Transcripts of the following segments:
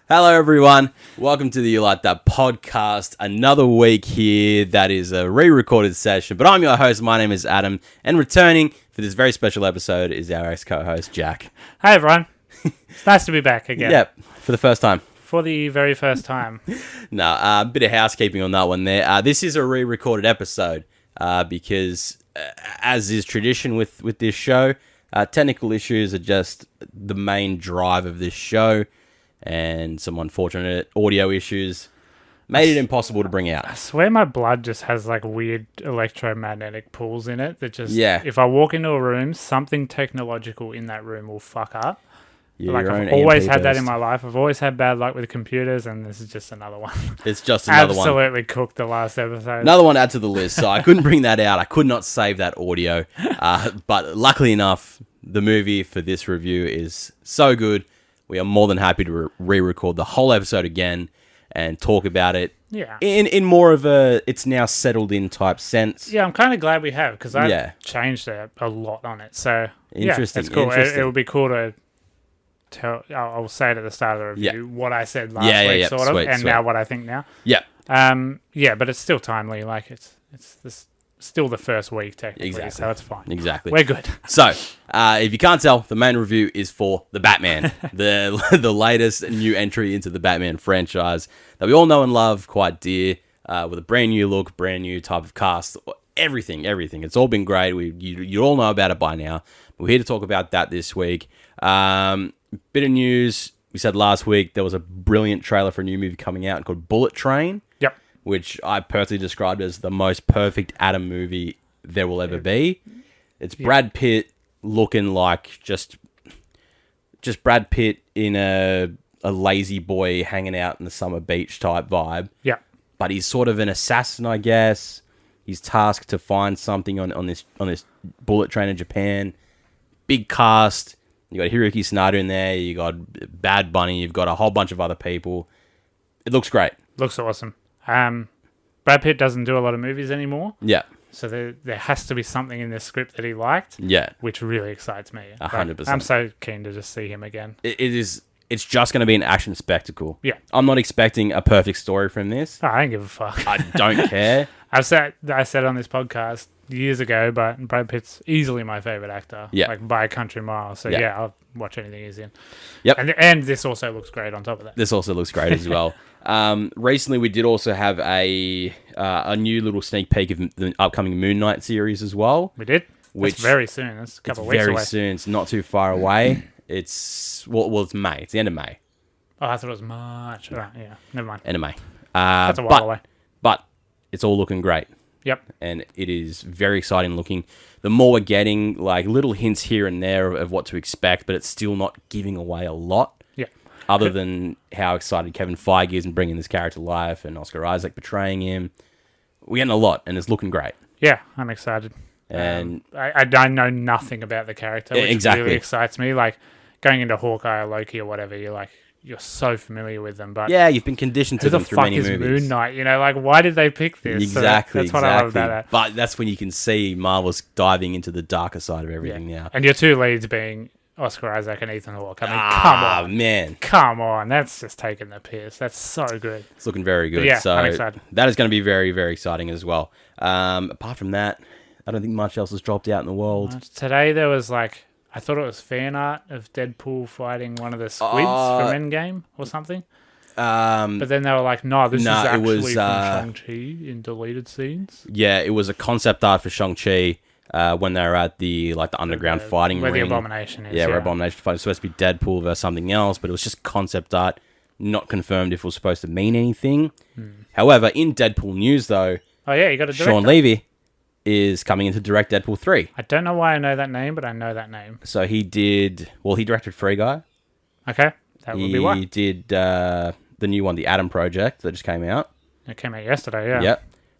Hello, everyone. Welcome to the You Like That podcast. Another week here that is a re-recorded session, but I'm your host. My name is Adam, and returning for this very special episode is our ex-co-host, Jack. Hi, everyone. It's nice to be back again. Yep, for the first time. For the very first time. A bit of housekeeping on that one there. This is a re-recorded episode because, as is tradition with this show, technical issues are just the main drive of this show. And some unfortunate audio issues made it impossible to bring out. I swear my blood just has like weird electromagnetic pulls in it that just, if I walk into a room, something technological in that room will fuck up. Yeah, like I've always had that in my life. I've always had bad luck with computers, and this is just another one. It's just another one. Absolutely cooked the last episode. Another one to add to the list, so I couldn't bring that out. I could not save that audio. But luckily enough, the movie for this review is so good. We are more than happy to re-record the whole episode again and talk about it in more of a it's now settled in type sense. Yeah, I'm kind of glad we have because I've changed a lot on it. So, interesting. It's cool. It would be cool to tell. I'll say it at the start of the review what I said last week, sort of, and now what I think now. Yeah. But it's still timely. Like it's this. Still the first week, technically, so it's fine. Exactly. We're good. So, if you can't tell, the main review is for The Batman, the latest new entry into the Batman franchise that we all know and love quite dear, with a brand new look, brand new type of cast, everything. It's all been great. You all know about it by now. We're here to talk about that this week. Bit of news. We said last week there was a brilliant trailer for a new movie coming out called Bullet Train. Yep. Which I personally described as the most perfect Adam movie there will ever be. It's Brad Pitt looking like just Brad Pitt in a lazy boy hanging out in the summer beach type vibe. Yeah. But he's sort of an assassin, I guess. He's tasked to find something on this bullet train in Japan. Big cast. You got Hiroki Sanada in there. You got Bad Bunny. You've got a whole bunch of other people. It looks great. Looks awesome. Brad Pitt doesn't do a lot of movies anymore. Yeah. So there has to be something in this script that he liked. Yeah. Which really excites me. 100%. I'm so keen to just see him again. It's just going to be an action spectacle. Yeah. I'm not expecting a perfect story from this. Oh, I don't give a fuck. I don't care. I said on this podcast years ago, but Brad Pitt's easily my favorite actor. Yeah. Like by a country mile. So I'll watch anything he's in. Yep. And this also looks great on top of that. This also looks great as well. Recently, we did also have a new little sneak peek of the upcoming Moon Knight series as well. We did? It's very soon. It's a couple of weeks away. Very soon. It's not too far away. It's it's May. It's the end of May. Oh, I thought it was March. Right, yeah. Never mind. End of May. That's a while away. But it's all looking great. Yep. And it is very exciting looking. The more we're getting, like little hints here and there of what to expect, but it's still not giving away a lot. Yeah. Other than how excited Kevin Feige is in bringing this character to life and Oscar Isaac portraying him. We're getting a lot, and it's looking great. Yeah, I'm excited. And I know nothing about the character, which really excites me. Like, going into Hawkeye or Loki or whatever, you're so familiar with them, but you've been conditioned to them through many movies. Who the fuck is Moon Knight? You know, like, why did they pick this? Exactly, that's what I love about that. But that's when you can see Marvel's diving into the darker side of everything now. And your two leads being Oscar Isaac and Ethan Hawke. I mean, come on, man, come on, that's just taking the piss. That's so good. It's looking very good. Yeah, so I'm excited. That is going to be very, very exciting as well. Apart from that, I don't think much else has dropped out in the world. Today there was I thought it was fan art of Deadpool fighting one of the squids from Endgame or something. But then they were like, no, this is actually from Shang-Chi in deleted scenes. Yeah, it was a concept art for Shang-Chi when they were at the underground fighting ring. Where the Abomination is. Yeah, where Abomination fighting. It's supposed to be Deadpool versus something else, but it was just concept art, not confirmed if it was supposed to mean anything. However, in Deadpool news, though, you got a director. Sean Levy is coming in to direct Deadpool 3. I don't know why I know that name, but I know that name. So he directed Free Guy. Okay, that would be why. He did the new one, The Adam Project, that just came out. It came out yesterday, yeah.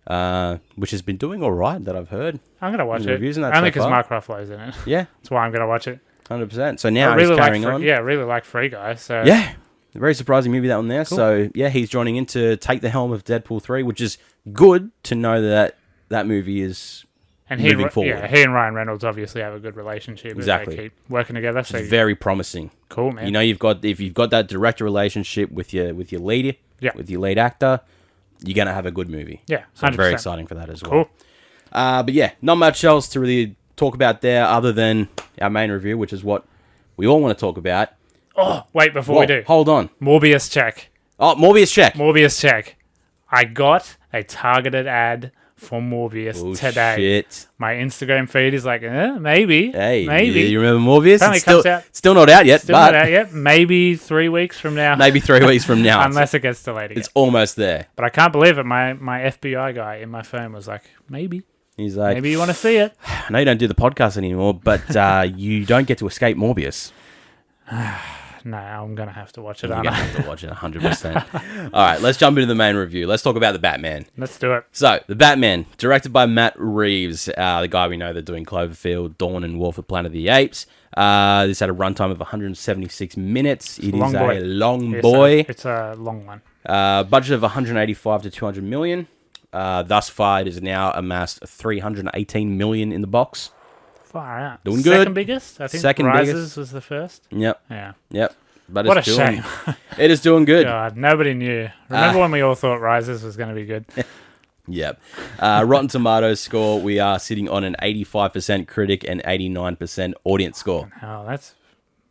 Yep. Which has been doing all right, that I've heard. I'm going to watch it. Reviews that only because Mark Ruffalo's in it. Yeah. That's why I'm going to watch it. 100%. So now he's carrying on. Yeah, I really like Free Guy. So yeah. A very surprising movie, that one there. Cool. So, yeah, he's joining in to take the helm of Deadpool 3, which is good to know that movie is And moving forward. Yeah, he and Ryan Reynolds obviously have a good relationship. Exactly. They keep working together. So it's very promising. Cool, man. You know, if you've got that direct relationship with your lead, with your lead actor, you're gonna have a good movie. Yeah, 100%. So I'm very exciting for that as well. Cool. But yeah, not much else to really talk about there other than our main review, which is what we all want to talk about. Oh, wait, before we do. Hold on. Morbius check. Oh, Morbius check. Morbius check. I got a targeted ad for Morbius today. Shit. My Instagram feed is like, maybe. Hey, maybe. You remember Morbius? It's still not out yet. Not out yet. Maybe 3 weeks from now. Maybe 3 weeks from now. Unless it gets delayed again. It's almost there. But I can't believe it. My FBI guy in my phone was like, maybe. He's like, maybe you want to see it. I know you don't do the podcast anymore, but you don't get to escape Morbius. No, I'm going to have to watch it. You're going to have to watch it 100%. All right, let's jump into the main review. Let's talk about The Batman. Let's do it. So, The Batman, directed by Matt Reeves, the guy we know that's doing Cloverfield, Dawn, and War for Planet of the Apes. This had a runtime of 176 minutes. It is a long boy. It's a long one. Budget of 185 to 200 million. Thus far, it has now amassed 318 million in the box. Far out. Doing good. Second biggest? I think Second Rises biggest. Was the first. Yep. Yeah. Yep. But what a shame. It is doing good. God, nobody knew. Remember when we all thought Rises was going to be good? Yep. Rotten Tomatoes score, we are sitting on an 85% critic and 89% audience score. Oh, that's...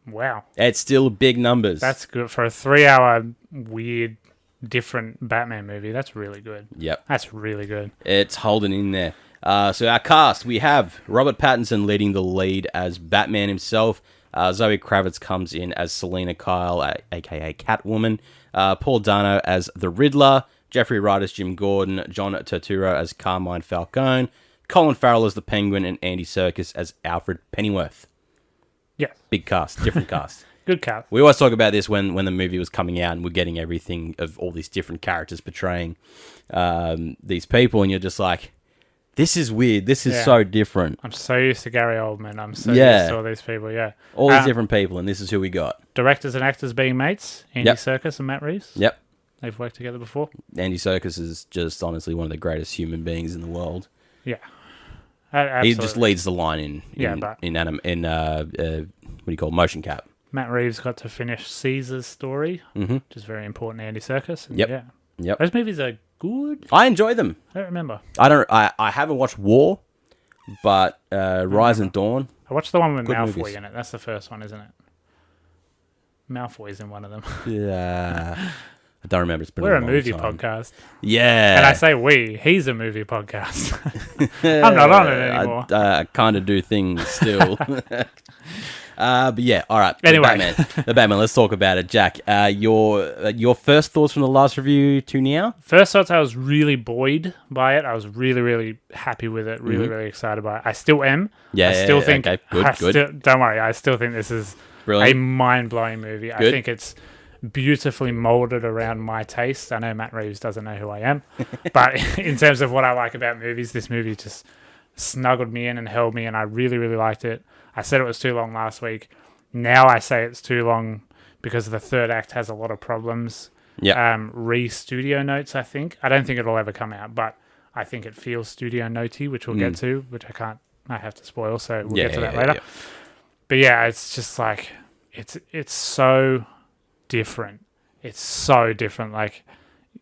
Wow. It's still big numbers. That's good. For a 3-hour, weird, different Batman movie, that's really good. Yep. That's really good. It's holding in there. So our cast, we have Robert Pattinson leading the lead as Batman himself. Zoe Kravitz comes in as Selena Kyle, a.k.a. Catwoman. Paul Dano as the Riddler. Jeffrey Wright as Jim Gordon. John Turturro as Carmine Falcone. Colin Farrell as the Penguin. And Andy Serkis as Alfred Pennyworth. Yeah. Big cast. Different cast. Good cast. We always talk about this when the movie was coming out and we're getting everything of all these different characters portraying these people. And you're just like... This is weird. This is so different. I'm so used to Gary Oldman. I'm so used to all these people, All these different people, and this is who we got. Directors and actors being mates. Andy Serkis and Matt Reeves. Yep. They've worked together before. Andy Serkis is just honestly one of the greatest human beings in the world. Yeah. Absolutely. He just leads the line in motion cap. Matt Reeves got to finish Caesar's story, which is very important to Andy Serkis. And Yep. Those movies are good. I enjoy them. I don't remember. I haven't watched War, but Rise and Dawn. I watched the one with good Malfoy movies. in it. That's the first one, isn't it? Malfoy's in one of them. Yeah. I don't remember. It's been We're a long movie time. podcast. Yeah. And I say we. He's a movie podcast. I'm not on it anymore. I kind of do things still. But yeah, all right. Anyway. The Batman. Let's talk about it, Jack. Your first thoughts from the last review to now? First thoughts, I was really buoyed by it. I was really, really happy with it. Really, really excited by it. I still am. Yeah, I still think. Okay, good. Don't worry. I still think this is Brilliant. a mind-blowing movie. Good. I think it's beautifully molded around my taste. I know Matt Reeves doesn't know who I am, but in terms of what I like about movies, this movie just snuggled me in and held me, and I really, really liked it. I said it was too long last week. Now I say it's too long because the third act has a lot of problems. Yeah. Studio notes, I think. I don't think it'll ever come out, but I think it feels studio notey, which we'll get to, which I have to spoil, so we'll get to that later. Yeah. But yeah, it's just like, it's so different. It's so different. Like,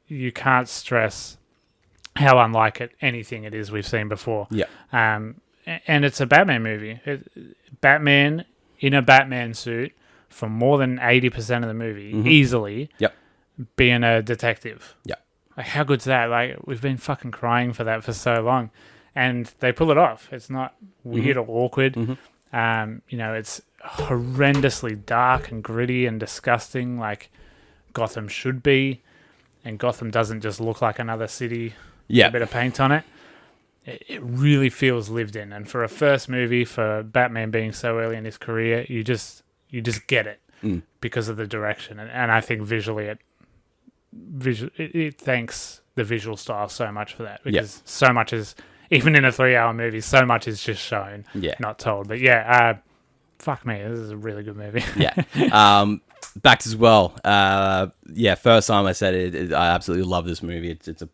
you can't stress how unlike anything it is we've seen before. Yeah. And it's a Batman movie. Batman in a Batman suit for more than 80% of the movie, easily, being a detective. Yeah. Like, how good's that? Like, we've been fucking crying for that for so long. And they pull it off. It's not weird or awkward. It's horrendously dark and gritty and disgusting, like Gotham should be. And Gotham doesn't just look like another city with a bit of paint on it. It really feels lived in, and for a first movie, for Batman being so early in his career, you just get it because of the direction, and I think visually it thanks the visual style so much for that, because so much is, even in a 3-hour movie, so much is just shown, not told. But fuck me, this is a really good movie. Backed as well. First time I said it, I absolutely love this movie. It's a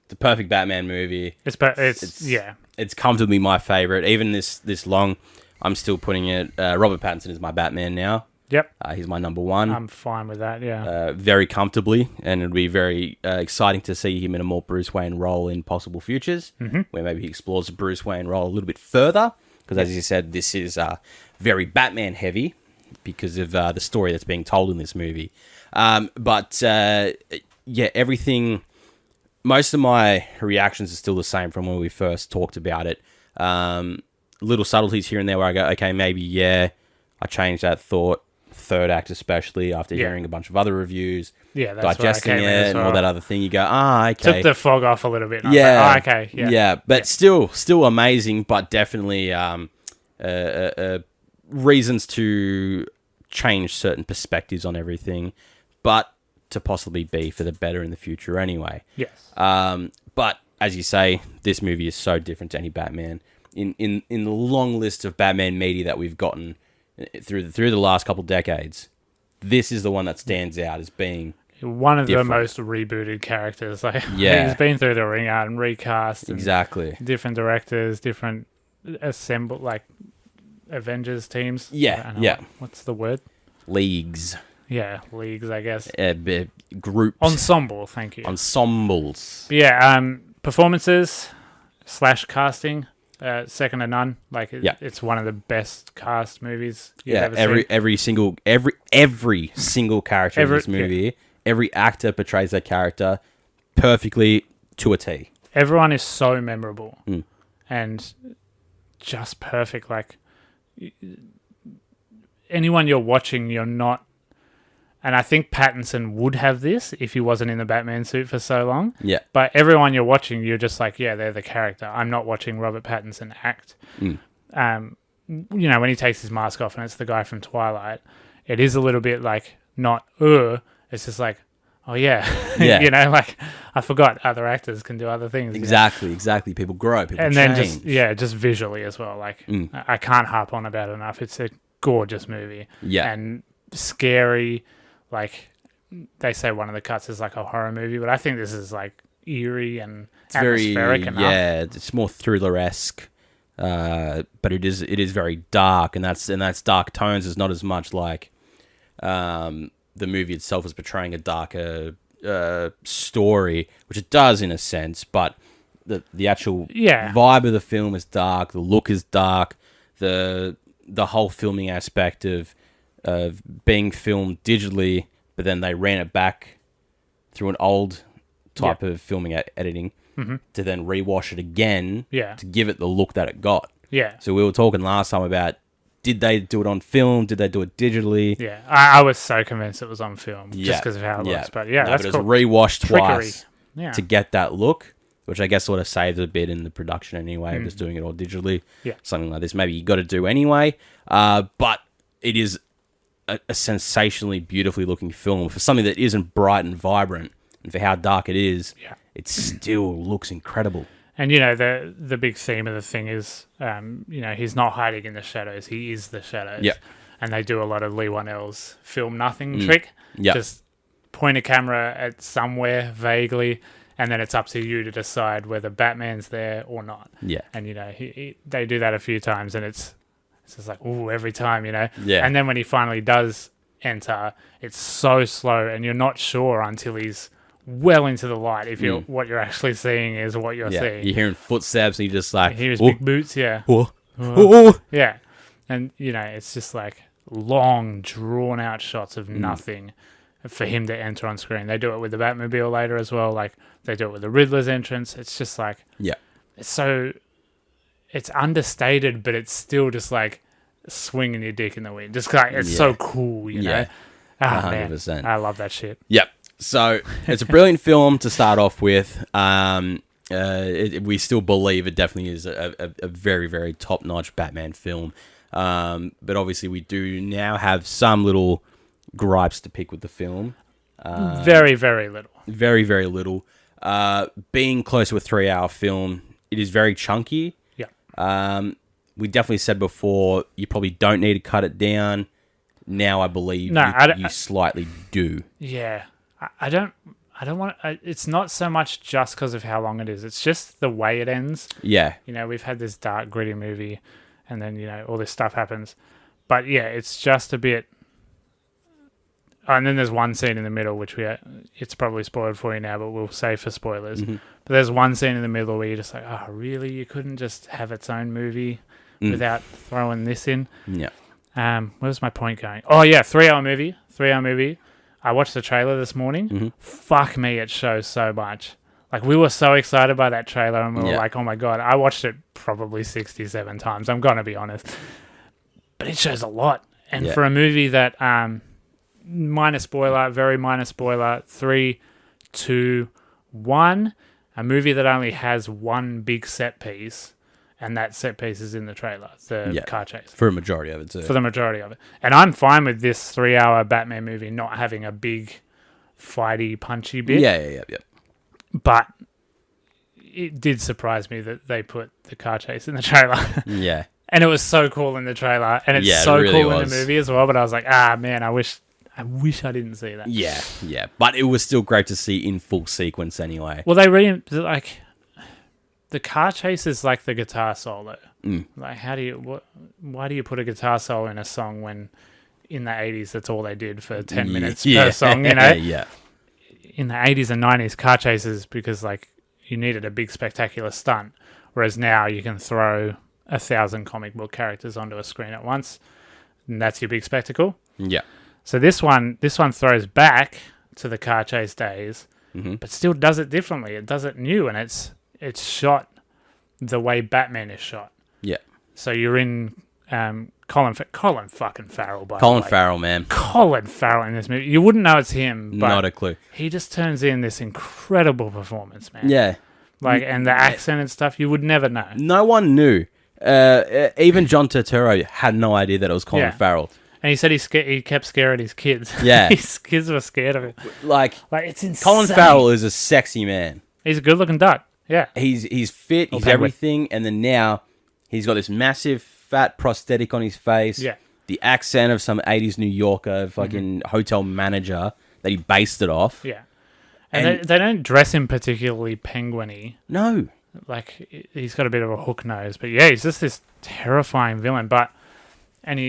the perfect Batman movie. It's comfortably my favorite. Even this long, I'm still putting it. Robert Pattinson is my Batman now. Yep. He's my number one. I'm fine with that, yeah. Very comfortably, and it'll be very exciting to see him in a more Bruce Wayne role in possible futures, where maybe he explores the Bruce Wayne role a little bit further, because as you said, this is very Batman heavy because of the story that's being told in this movie. Everything... Most of my reactions are still the same from when we first talked about it. Little subtleties here and there where I go, okay, maybe, I changed that thought. Third act especially, after hearing a bunch of other reviews, digesting it and all that other thing, you go, okay. Took the fog off a little bit. And but still amazing, but definitely reasons to change certain perspectives on everything, but to possibly be for the better in the future anyway. Yes. But as you say, this movie is so different to any Batman. In the long list of Batman media that we've gotten through the last couple decades, this is the one that stands out as being one of different. The most rebooted characters. He's been through the ringer and recast. And exactly. Different directors, different Avengers teams. What's the word? Leagues. Yeah, leagues, I guess. Groups. Ensemble, thank you. Ensembles. Performances / casting. Second to none. It's one of the best cast movies you've ever seen. Every single character in this movie, every actor portrays that character perfectly to a T. Everyone is so memorable and just perfect. Anyone you're watching, you're not. And I think Pattinson would have this if he wasn't in the Batman suit for so long. Yeah. But everyone you're watching, you're just like, they're the character. I'm not watching Robert Pattinson act. When he takes his mask off and it's the guy from Twilight, it is a little bit it's just like, oh yeah. I forgot other actors can do other things. Exactly. People grow, people change. And then just visually as well. I can't harp on about it enough. It's a gorgeous movie. Yeah. And scary. They say one of the cuts is like a horror movie, but I think this is eerie and atmospheric enough. Yeah, it's more thriller-esque, but it is very dark, and that's dark tones. Is not as much like the movie itself is portraying a darker story, which it does in a sense, but the actual vibe of the film is dark. The look is dark. The whole filming aspect of being filmed digitally, but then they ran it back through an old type of filming editing to then rewash it again to give it the look that it got. Yeah. So we were talking last time about, did they do it on film? Did they do it digitally? Yeah. I was so convinced it was on film just because of how it looks. But that's cool. It was rewashed twice to get that look, which I guess sort of saves a bit in the production anyway, of just doing it all digitally. Yeah. Something like this maybe you got to do anyway. But it is a sensationally beautifully looking film for something that isn't bright and vibrant, and for how dark it is. It still looks incredible. And the big theme of the thing is he's not hiding in the shadows, he is the shadows. And they do a lot of Lee Whannell's film nothing trick. Just point a camera at somewhere vaguely, and then it's up to you to decide whether Batman's there or not. And they do that a few times, and it's just like, ooh, every time, And then when he finally does enter, it's so slow, and you're not sure until he's well into the light if what you're actually seeing is what you're seeing. You're hearing footsteps, and you're just like, you hear his big boots, yeah. And, it's just like long, drawn-out shots of nothing for him to enter on screen. They do it with the Batmobile later as well. They do it with the Riddler's entrance. It's just like... It's understated, but it's still just like swinging your dick in the wind. Just it's so cool, you know? 100%. Man, I love that shit. Yep. So it's a brilliant film to start off with. We still believe it definitely is a very, very top-notch Batman film. But obviously we do now have some little gripes to pick with the film. Very, very little. Very, very little. Being close to a 3-hour film, it is very chunky. We definitely said before, you probably don't need to cut it down. Now I believe you slightly do. Yeah. I don't want. It's not so much just because of how long it is. It's just the way it ends. Yeah. You know, we've had this dark, gritty movie, and then all this stuff happens. But yeah, it's just a bit. Oh, and then there's one scene in the middle, which it's probably spoiled for you now, but we'll save for spoilers. Mm-hmm. But there's one scene in the middle where you're just like, oh, really? You couldn't just have its own movie without throwing this in? Yeah. Where was my point going? Oh, yeah, 3-hour movie. 3-hour movie. I watched the trailer this morning. Mm-hmm. Fuck me, it shows so much. Like, we were so excited by that trailer, and we were like, oh my God. I watched it probably 67 times. I'm going to be honest. But it shows a lot. And for a movie that... minor spoiler, very minor spoiler, 3, 2, 1. A movie that only has one big set piece, and that set piece is in the trailer, the car chase. For a majority of it, too. For the majority of it. And I'm fine with this 3-hour Batman movie not having a big, fighty, punchy bit. Yeah. But it did surprise me that they put the car chase in the trailer. Yeah. And it was so cool in the trailer, and it's so really cool in the movie as well, but I was like, man, I wish I didn't see that. Yeah. But it was still great to see in full sequence anyway. Well, the car chase is like the guitar solo. Like, why do you put a guitar solo in a song when in the 80s that's all they did for 10 minutes per song, Yeah. In the 80s and 90s, car chases, because like you needed a big spectacular stunt, whereas now you can throw 1,000 comic book characters onto a screen at once, and that's your big spectacle. Yeah. So this one throws back to the car chase days, but still does it differently. It does it new, and it's shot the way Batman is shot. Yeah. So you're in Colin fucking Farrell, by Colin the way. Farrell, man. Colin Farrell in this movie. You wouldn't know it's him, but not a clue. He just turns in this incredible performance, man. Yeah. Like, and the accent and stuff, you would never know. No one knew. Even John Turturro had no idea that it was Colin Farrell. And he said he kept scaring his kids. Yeah. His kids were scared of it. Like it's insane. Colin Farrell is a sexy man. He's a good-looking duck. Yeah. He's fit. He's everything. And then now he's got this massive fat prosthetic on his face. Yeah. The accent of some 80s New Yorker fucking hotel manager that he based it off. Yeah. And they don't dress him particularly penguin-y. No. Like, he's got a bit of a hook nose. But yeah, he's just this terrifying villain. But and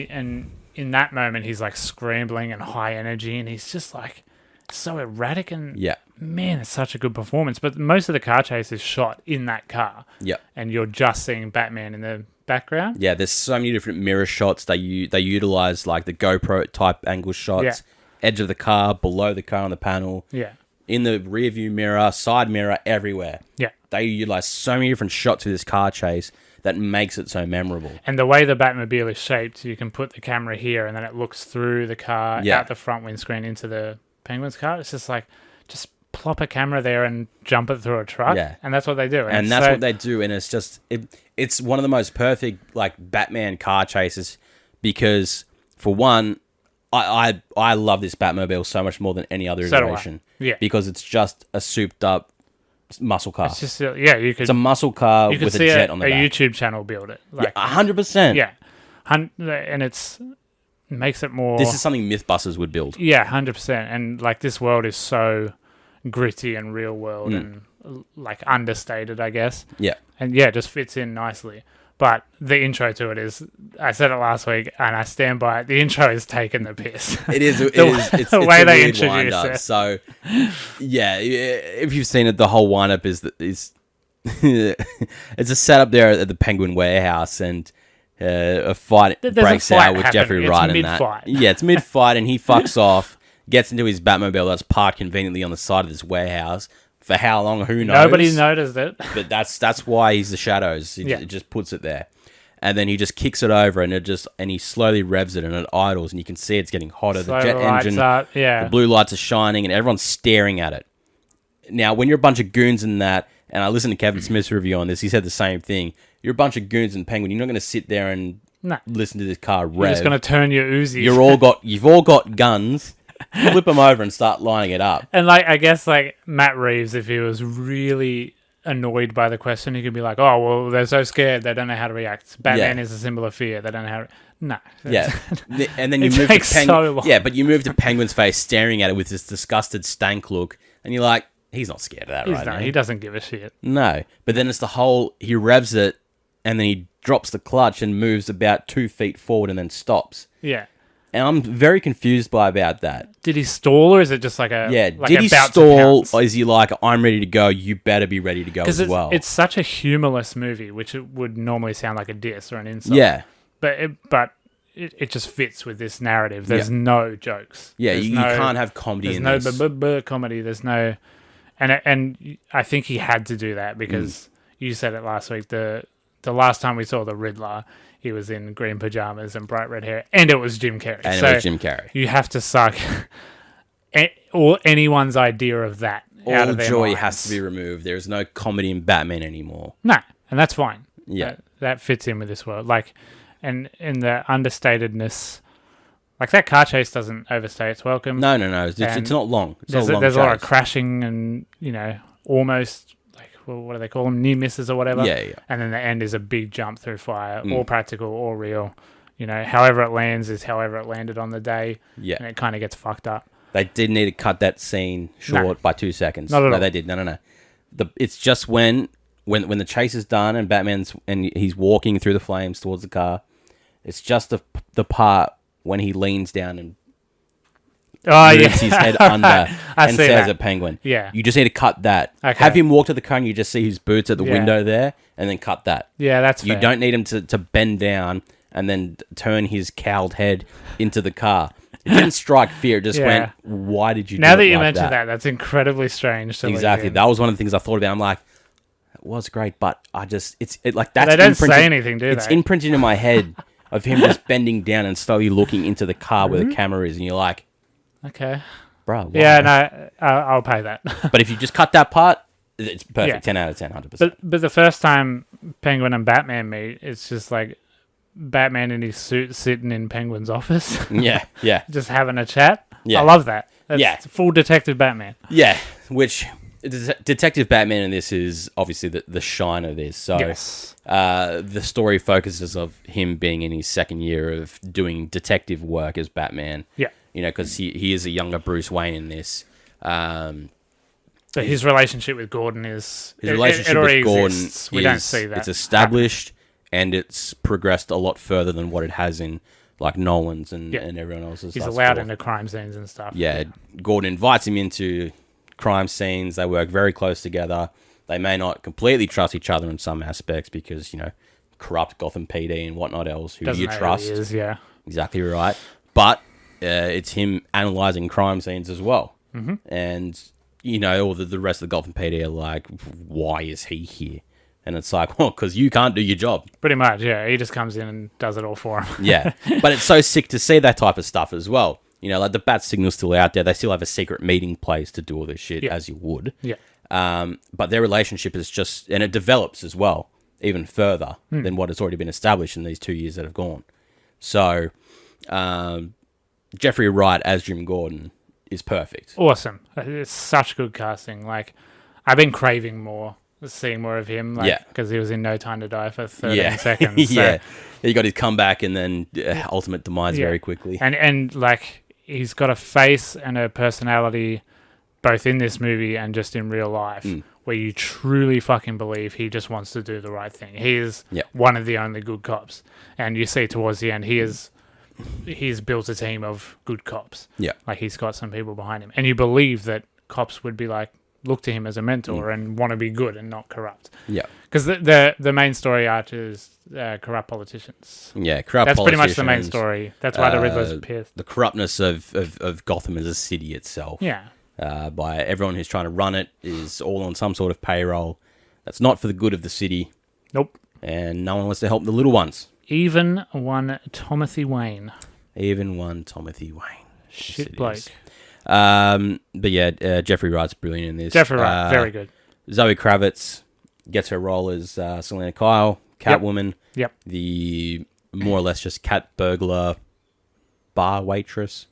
in that moment, he's like scrambling and high energy, and he's just like so erratic. And man, it's such a good performance. But most of the car chase is shot in that car. Yeah, and you're just seeing Batman in the background. Yeah, there's so many different mirror shots. They utilize like the GoPro type angle shots, edge of the car, below the car on the panel. Yeah, in the rear view mirror, side mirror, everywhere. Yeah, they utilize so many different shots of this car chase that makes it so memorable. And the way the Batmobile is shaped, you can put the camera here and then it looks through the car, out the front windscreen into the Penguin's car. It's just like, just plop a camera there and jump it through a truck. Yeah. And that's what they do. And that's what they do. And it's just, it's one of the most perfect, like, Batman car chases because, for one, I love this Batmobile so much more than any other iteration. Yeah. Because it's just a souped up muscle car. It's just it's a muscle car with a jet on the back. A YouTube channel build it. Like, 100%. Yeah, and it makes it more. This is something Mythbusters would build. Yeah, 100%. And like this world is so gritty and real world and like understated, I guess. Yeah, and it just fits in nicely. But the intro to it is, I said it last week, and I stand by it. The intro is taking the piss. It is. It's the way they introduce it. So, yeah, if you've seen it, the whole wind-up is it's a setup there at the Penguin Warehouse, and a fight breaks out with Jeffrey Wright and that. Yeah, it's mid-fight, and he fucks off, gets into his Batmobile that's parked conveniently on the side of this warehouse. For how long? Who knows? Nobody noticed it. But that's why he's the shadows. It just puts it there, and then he just kicks it over, and he slowly revs it, and it idles, and you can see it's getting hotter. The jet engine, the blue lights are shining, and everyone's staring at it. Now, when you're a bunch of goons in that, and I listened to Kevin Smith's review on this, he said the same thing. You're a bunch of goons in Penguin. You're not going to sit there and listen to this car rev. You're just going to turn your Uzis. You've all got guns. Flip them over and start lining it up. And like, I guess like Matt Reeves, if he was really annoyed by the question, he could be like, "Oh, well, they're so scared they don't know how to react. Batman is a symbol of fear. They don't know how to." No. Yeah, and then you move to Penguin. Yeah, but you move to Penguin's face, staring at it with this disgusted stank look, and you're like, he's not scared of that right now. He doesn't give a shit. No, but then it's the whole he revs it, and then he drops the clutch and moves about 2 feet forward and then stops. Yeah. And I'm very confused about that. Did he stall, or is it just like a... Yeah, like did he stall, or is he like, I'm ready to go, you better be ready to go as well? It's such a humorless movie, which it would normally sound like a diss or an insult. Yeah. But it just fits with this narrative. There's no jokes. Yeah, you can't have comedy in this. There's no comedy. There's no... And I think he had to do that because you said it last week, the last time we saw the Riddler... He was in green pajamas and bright red hair, and it was Jim Carrey. You have to suck or anyone's idea of that out of their joy minds. has to be removed. There's no comedy in Batman anymore. No, and that's fine. Yeah. That fits in with this world. Like, and in the understatedness, like that car chase doesn't overstay its welcome. No. It's not long. There's a lot of crashing and, almost... what do they call them? Near misses or whatever. Yeah. And then the end is a big jump through fire, all practical, all real. However it lands is however it landed on the day. Yeah. And it kind of gets fucked up. They did need to cut that scene short by 2 seconds. Not at all. They did. No. It's just when the chase is done and he's walking through the flames towards the car. It's just the part when he leans down and moves his head under and says a penguin. Yeah. You just need to cut that. Okay. Have him walk to the car and you just see his boots at the window there and then cut that. Yeah, that's fair. You don't need him to bend down and then turn his cowled head into the car. It didn't strike fear. It just went, why did you do it like that? Now that you mentioned that, that's incredibly strange. Exactly. That was one of the things I thought about. I'm like, it was great, but that's they don't say anything, do they? It's imprinted in my head of him just bending down and slowly looking into the car where the camera is, and you're like, okay. Bro, why? Yeah, no, I'll pay that. But if you just cut that part, it's perfect. Yeah. 10 out of 10, 100%. But the first time Penguin and Batman meet, it's just like Batman in his suit sitting in Penguin's office. Yeah. Just having a chat. Yeah. I love that. It's full Detective Batman. Yeah, which Detective Batman in this is obviously the shine of this. So yes. The story focuses of him being in his second year of doing detective work as Batman. Yeah. Because he is a younger Bruce Wayne in this. But his relationship with Gordon is... His relationship with Gordon exists. We don't see that. It's established, and it's progressed a lot further than what it has in like Nolan's and everyone else's. He's allowed into crime scenes and stuff. Yeah, Gordon invites him into crime scenes. They work very close together. They may not completely trust each other in some aspects because, corrupt Gotham PD and whatnot else. Who do you trust? Who he is, yeah. Exactly right. But... it's him analysing crime scenes as well. Mm-hmm. And, all the rest of the Gotham PD are like, why is he here? And it's like, well, because you can't do your job. Pretty much, yeah. He just comes in and does it all for him. Yeah. But it's so sick to see that type of stuff as well. Like the bat signal's still out there. They still have a secret meeting place to do all this shit, as you would. Yeah. But their relationship is just... And it develops as well, even further than what has already been established in these 2 years that have gone. So... Jeffrey Wright as Jim Gordon is perfect. Awesome. It's such good casting. Like, I've been craving seeing more of him. Because he was in No Time to Die for 13 seconds. So. Yeah. He got his comeback and then ultimate demise very quickly. And he's got a face and a personality both in this movie and just in real life where you truly fucking believe he just wants to do the right thing. He is one of the only good cops. And you see towards the end, he's built a team of good cops. Yeah. Like, he's got some people behind him. And you believe that cops would be like, look to him as a mentor and want to be good and not corrupt. Yeah. Because the main story arc is corrupt politicians. Yeah, corrupt That's politicians. That's pretty much the main story. That's why the Riddler's pissed. The corruptness of Gotham as a city itself. Yeah. By everyone who's trying to run it is all on some sort of payroll. That's not for the good of the city. Nope. And no one wants to help the little ones. Even one Timothy Wayne. Shit bloke. But yeah, Jeffrey Wright's brilliant in this. Jeffrey Wright, very good. Zoe Kravitz gets her role as Selena Kyle, Catwoman. Yep. The more or less just cat burglar bar waitress.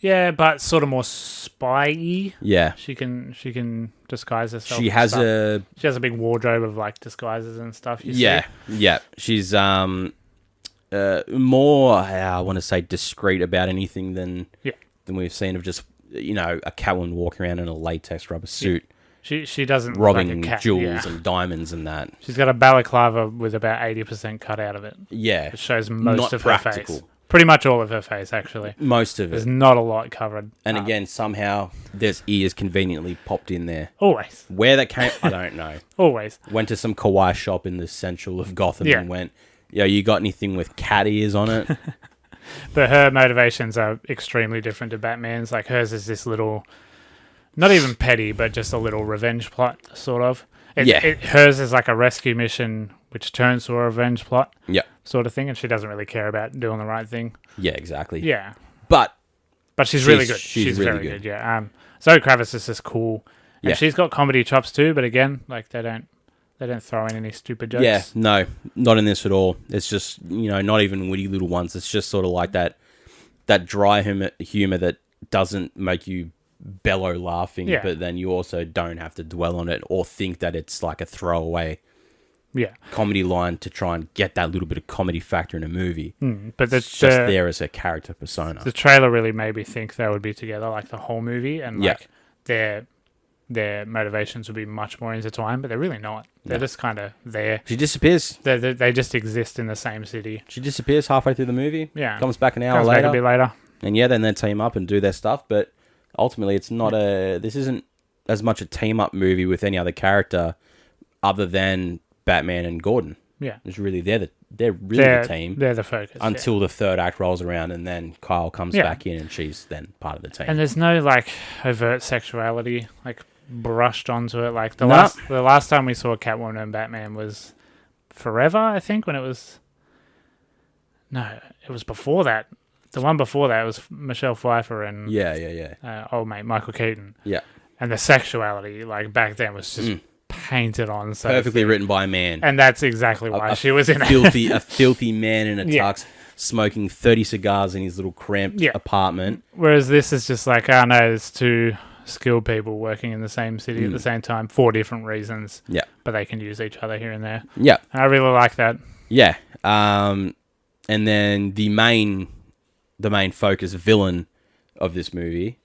Yeah, but sort of more spy-y. Yeah. She can disguise herself. She has a big wardrobe of like disguises and stuff. Yeah. She's more I want to say discreet about anything than we've seen of just a Keown walking around in a latex rubber suit. She doesn't robbing look like a cat. jewels and diamonds and that. She's got a balaclava with about 80% cut out of it. Yeah, it shows most of practical. Her face. Pretty much all of her face, actually. Most of it. There's not a lot covered. And again, somehow there's ears conveniently popped in there. Always. Where that came, I don't know. Always. Went to some kawaii shop in the central of Gotham and went, you got anything with cat ears on it? But her motivations are extremely different to Batman's. Like hers is this little, not even petty, but just a little revenge plot, sort of. Hers is like a rescue mission, which turns to a revenge plot. Yeah. Sort of thing, and she doesn't really care about doing the right thing. Yeah, exactly. Yeah. But she's really good. She's really very good. Yeah. Zoe Kravitz is just cool. And she's got comedy chops too, but again, like they don't throw in any stupid jokes. Yeah, no, not in this at all. It's just, not even witty little ones. It's just sort of like that dry humor that doesn't make you bellow laughing, but then you also don't have to dwell on it or think that it's like a throwaway comedy line to try and get that little bit of comedy factor in a movie. But it's just there as a character persona. The trailer really made me think they would be together like the whole movie, and like their motivations would be much more intertwined, but they're really not. They're just kind of there. She disappears. They just exist in the same city. She disappears halfway through the movie. Yeah. Comes back an hour later. Back a bit later. And then they team up and do their stuff, but ultimately it's not this isn't as much a team-up movie with any other character other than Batman and Gordon. Yeah. It's really, they're the team. They're the focus. Until the third act rolls around and then Kyle comes back in and she's then part of the team. And there's no, like, overt sexuality, like, brushed onto it. Like, the last time we saw Catwoman and Batman was Forever, I think, when it was... No, it was before that. The one before that was Michelle Pfeiffer and old mate Michael Keaton. Yeah. And the sexuality, like, back then was just painted on. So perfectly written by a man. And that's exactly why she was in it. A filthy man in a tux, smoking 30 cigars in his little cramped apartment. Whereas this is just like, oh no, there's two skilled people working in the same city at the same time for different reasons. Yeah. But they can use each other here and there. Yeah. And I really like that. Yeah. And then the main focus villain of this movie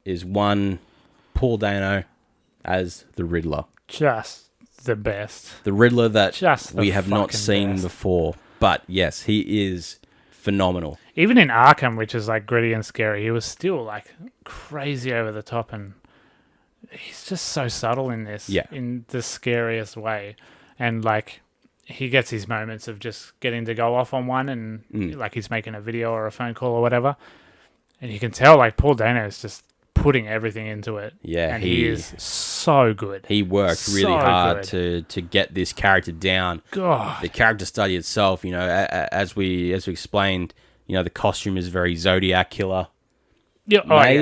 is one Paul Dano as the Riddler. Just the best. The Riddler that we have not seen before. But yes, he is phenomenal. Even in Arkham, which is like gritty and scary, he was still like crazy over the top, and he's just so subtle in this, in the scariest way. And like he gets his moments of just getting to go off on one, and like he's making a video or a phone call or whatever, and you can tell like Paul Dano is just putting everything into it. Yeah, and he is so good. He worked really hard to get this character down. God. The character study itself, as we explained, the costume is very Zodiac killer. Yeah,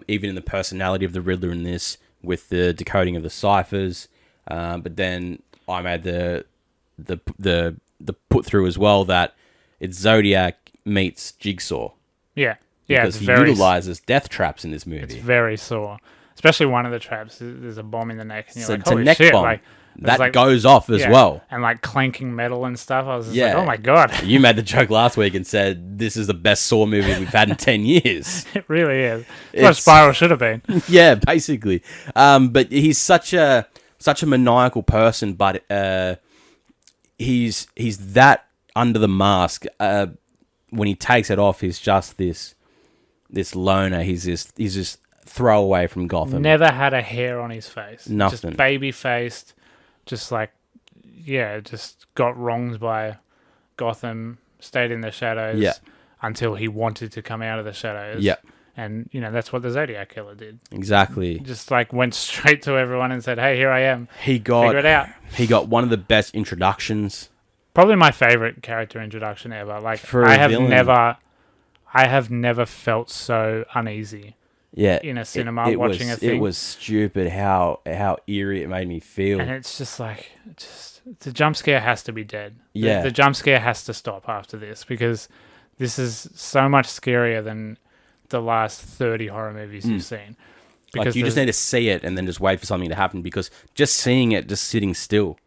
even in the personality of the Riddler in this, with the decoding of the ciphers. But then I made the put through as well that it's Zodiac meets Jigsaw. Yeah. Because he utilizes death traps in this movie. It's very sore. Especially one of the traps, there's a bomb in the neck. And you're so like, it's a holy neck shit. bomb. Like, that goes off as well. And like clanking metal and stuff. I was just like, oh my God. You made the joke last week and said, this is the best Saw movie we've had in 10 years. It really is. It's what Spiral should have been. Yeah, basically. But he's such a maniacal person, but he's that under the mask. When he takes it off, he's just this loner. He's just throwaway from Gotham. Never had a hair on his face. Nothing. Just baby-faced. Just like, just got wronged by Gotham, stayed in the shadows until he wanted to come out of the shadows. Yeah. And, that's what the Zodiac Killer did. Exactly. Just like went straight to everyone and said, hey, here I am. Figure it out. He got one of the best introductions. Probably my favorite character introduction ever. Like, for a villain. I have never felt so uneasy. Yeah, in a cinema watching a thing. It was stupid how eerie it made me feel. And it's just like, the jump scare has to be dead. Yeah. The jump scare has to stop after this, because this is so much scarier than the last 30 horror movies you've seen. Because like you just need to see it and then just wait for something to happen, because just seeing it, just sitting still,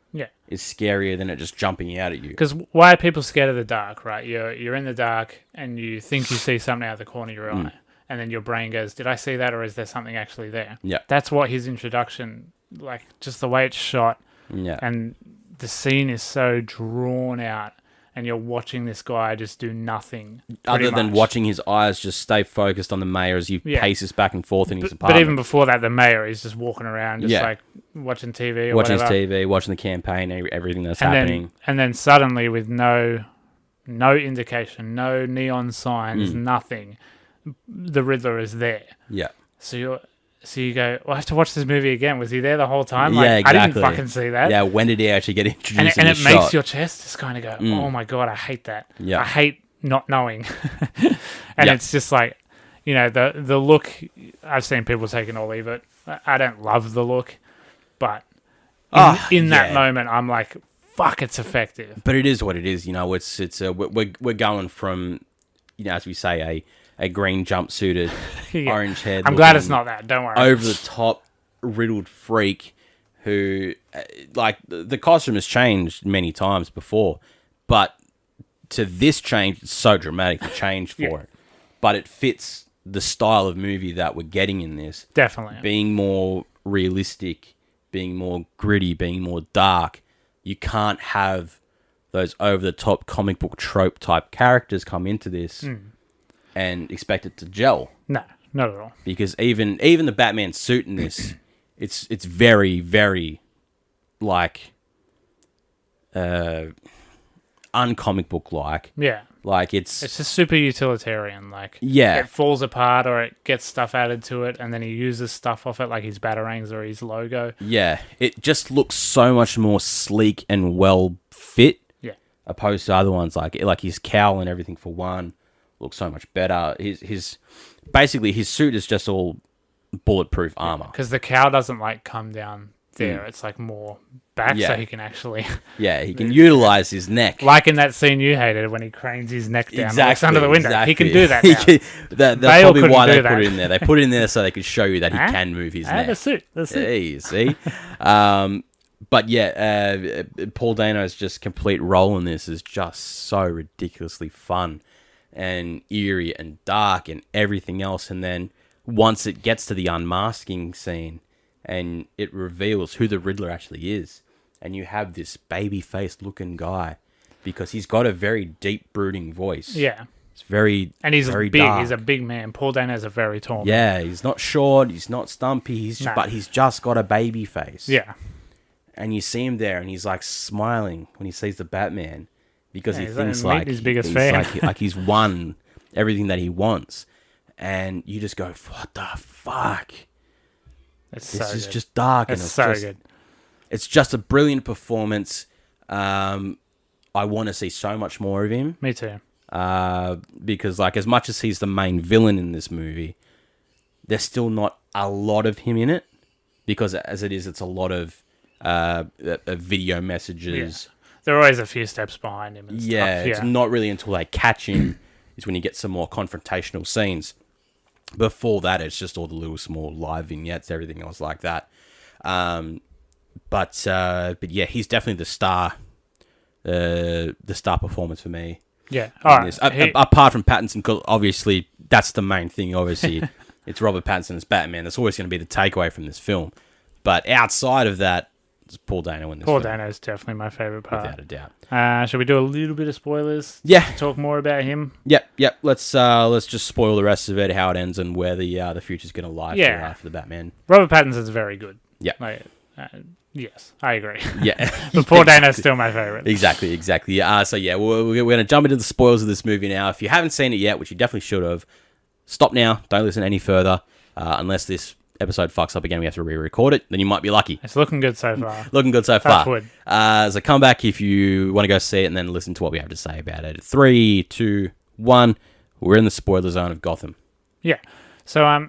is scarier than it just jumping out at you. Because why are people scared of the dark, right? You're in the dark and you think you see something out of the corner of your eye, and then your brain goes, did I see that, or is there something actually there? Yeah. That's what his introduction, like, just the way it's shot, and the scene is so drawn out, and you're watching this guy just do nothing. Other than watching his eyes just stay focused on the mayor as he paces back and forth in his apartment. But even before that, the mayor is just walking around, just like watching TV or watching whatever. His TV, watching the campaign, everything that's happening. And then suddenly, with no indication, no neon signs, nothing, the Riddler is there. Yeah. So you go, well, I have to watch this movie again. Was he there the whole time? Like, yeah, exactly. I didn't fucking see that. Yeah, when did he actually get introduced? And it makes your chest just kind of go, oh my God, I hate that. Yeah. I hate not knowing. And it's just like, you know, the look, I've seen people take it or leave it. I don't love the look, but in that moment, I'm like, fuck, it's effective. But it is what it is. You know, we're going from, you know, as we say, a green jumpsuited, orange head. I'm glad it's not that. Don't worry. Over the top, riddled freak who, like, the costume has changed many times before, but to this change, it's so dramatic, the change for it. But it fits the style of movie that we're getting in this. Definitely. Being more realistic, being more gritty, being more dark. You can't have those over-the-top comic book trope type characters come into this and expect it to gel. No, not at all. Because even the Batman suit in this, it's very, very, like, uncomic book like. Yeah. Like it's just super utilitarian. Like, it falls apart or it gets stuff added to it, and then he uses stuff off it, like his batarangs or his logo. Yeah, it just looks so much more sleek and well fit. Yeah. Opposed to other ones, like his cowl and everything for one looks so much better. His basically his suit is just all bulletproof armor. Because the cowl doesn't like come down there. It's like more back, so he can actually... Yeah, he can utilize his neck. Like in that scene you hated when he cranes his neck down under the window. Exactly. He can do that now. That's probably why they put it in there. They put it in there so they could show you that he can move his neck. The suit. Yeah, you see? But yeah, Paul Dano's just complete role in this is just so ridiculously fun and eerie and dark and everything else. And then once it gets to the unmasking scene and it reveals who the Riddler actually is, and you have this baby-faced looking guy, because he's got a very deep, brooding voice. Yeah. It's very, and he's very big. dark. He's a big man. Paul Dano's a very tall man. Yeah, he's not short. He's not stumpy. But he's just got a baby face. Yeah. And you see him there, and he's like smiling when he sees the Batman, because he thinks like his biggest fan. like he's won everything that he wants, and you just go, "What the fuck?" This is just dark, and it's so good. It's just a brilliant performance. I want to see so much more of him. Me too. Because like as much as he's the main villain in this movie, there's still not a lot of him in it, because as it is, it's a lot of video messages. Yeah. There are always a few steps behind him and stuff. Yeah, it's not really until they catch him is when you get some more confrontational scenes. Before that, it's just all the little small live vignettes, everything else like that. But yeah, he's definitely the star performance for me. Yeah, all right. Apart from Pattinson, because obviously that's the main thing. Obviously, it's Robert Pattinson as Batman. That's always going to be the takeaway from this film. But outside of that, it's Paul Dano in this film. Paul Dano is definitely my favourite part. Without a doubt. Should we do a little bit of spoilers? Yeah. Talk more about him? Yep. Let's just spoil the rest of it, how it ends, and where the future's going to lie for the Batman. Robert Pattinson's very good. Yeah. Yes, I agree. Yeah. But Paul Dano's still my favourite. Exactly. So yeah, we're going to jump into the spoils of this movie now. If you haven't seen it yet, which you definitely should have, stop now. Don't listen any further, unless this episode fucks up again, we have to re-record it, then you might be lucky. It's looking good so far. So come back if you want to go see it and then listen to what we have to say about it. 3, 2, 1. We're in the spoiler zone of Gotham. Yeah. So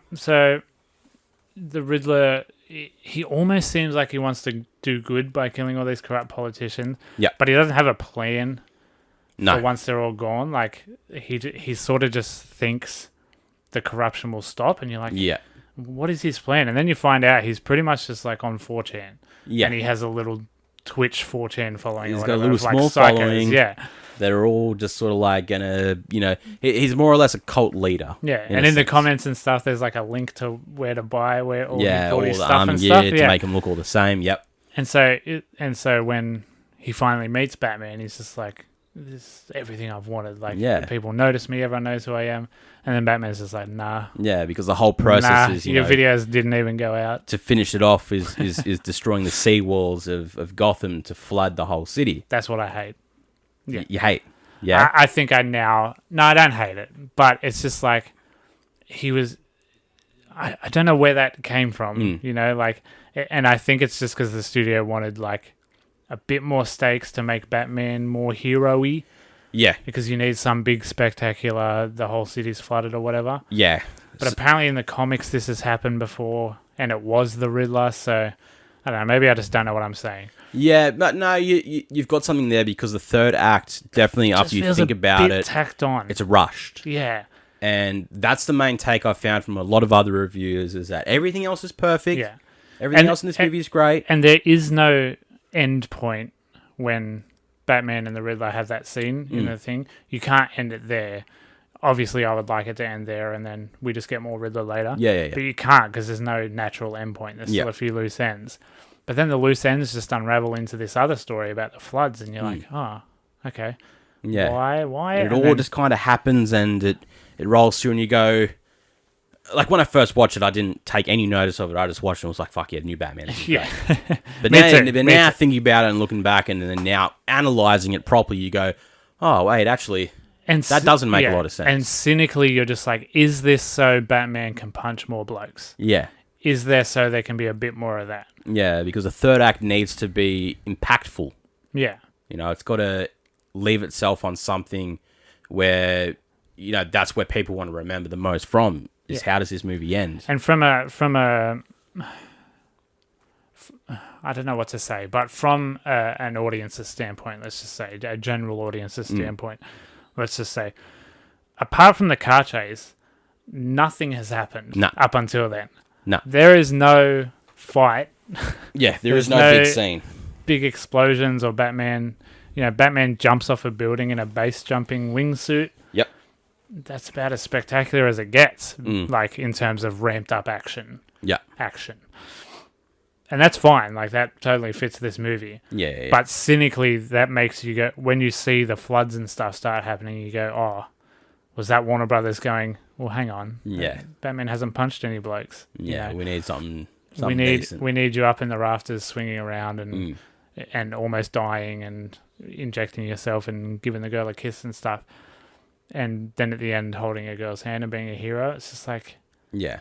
the Riddler, he almost seems like he wants to do good by killing all these corrupt politicians. Yeah. But he doesn't have a plan. No. For once they're all gone. Like he sort of just thinks the corruption will stop, and you're like, yeah. What is his plan? And then you find out he's pretty much just like on 4chan. Yeah. And he has a little Twitch 4chan following. He's or got a whatever, little like small psychos. following. Yeah. That are all just sort of like gonna, he's more or less a cult leader. Yeah. And in the comments and stuff, there's like a link to where to buy all all the stuff armor and stuff. gear to make them look all the same. Yep. And so when he finally meets Batman, he's just like, this is everything I've wanted. Like, people notice me, everyone knows who I am. And then Batman's just like, nah. Yeah, because the whole process is, your videos didn't even go out. To finish it off is destroying the seawalls of Gotham to flood the whole city. That's what I hate. Yeah. You hate? Yeah. I think I don't hate it, but it's just like, he was, I don't know where that came from, and I think it's just because the studio wanted like a bit more stakes to make Batman more hero-y. Yeah. Because you need some big spectacular, the whole city's flooded or whatever. Yeah. But apparently in the comics this has happened before, and it was the Riddler, so I don't know, maybe I just don't know what I'm saying. Yeah, but no, you've got something there, because the third act, definitely after you think about it, tacked on. it's rushed. Yeah. And that's the main take I found from a lot of other reviewers, is that everything else is perfect. Yeah. Everything else in this movie is great. And there is no end point when Batman and the Riddler have that scene in the thing. You can't end it there. Obviously, I would like it to end there, and then we just get more Riddler later. Yeah. But you can't, because there's no natural end point. There's still a few loose ends. But then the loose ends just unravel into this other story about the floods, and you're like, oh, okay. Yeah. Why? And it all just kind of happens, and it rolls through, and you go... Like, when I first watched it, I didn't take any notice of it. I just watched it and was like, fuck yeah, new Batman. Yeah. But now thinking about it and looking back and then now analysing it properly, you go, oh, wait, actually, that doesn't make a lot of sense. And cynically, you're just like, is this so Batman can punch more blokes? Yeah. Is there so there can be a bit more of that? Yeah, because the third act needs to be impactful. Yeah. It's got to leave itself on something where, that's where people want to remember the most from. Is how does this movie end? And from a I don't know what to say, but from an audience's standpoint, let's just say, a general audience's standpoint, let's just say, apart from the car chase, nothing has happened up until then. No. There is no fight. Yeah, there is no big scene. Big explosions or Batman. Batman jumps off a building in a base jumping wingsuit. Yep. That's about as spectacular as it gets, like in terms of ramped up action. Yeah. Action. And that's fine. Like, that totally fits this movie. Yeah. But cynically, that makes you go, when you see the floods and stuff start happening, you go, oh, was that Warner Brothers going, well, hang on. Yeah. Batman hasn't punched any blokes. Yeah, we need something we need decent. We need you up in the rafters swinging around and almost dying and injecting yourself and giving the girl a kiss and stuff. And then at the end, holding a girl's hand and being a hero. It's just like... Yeah.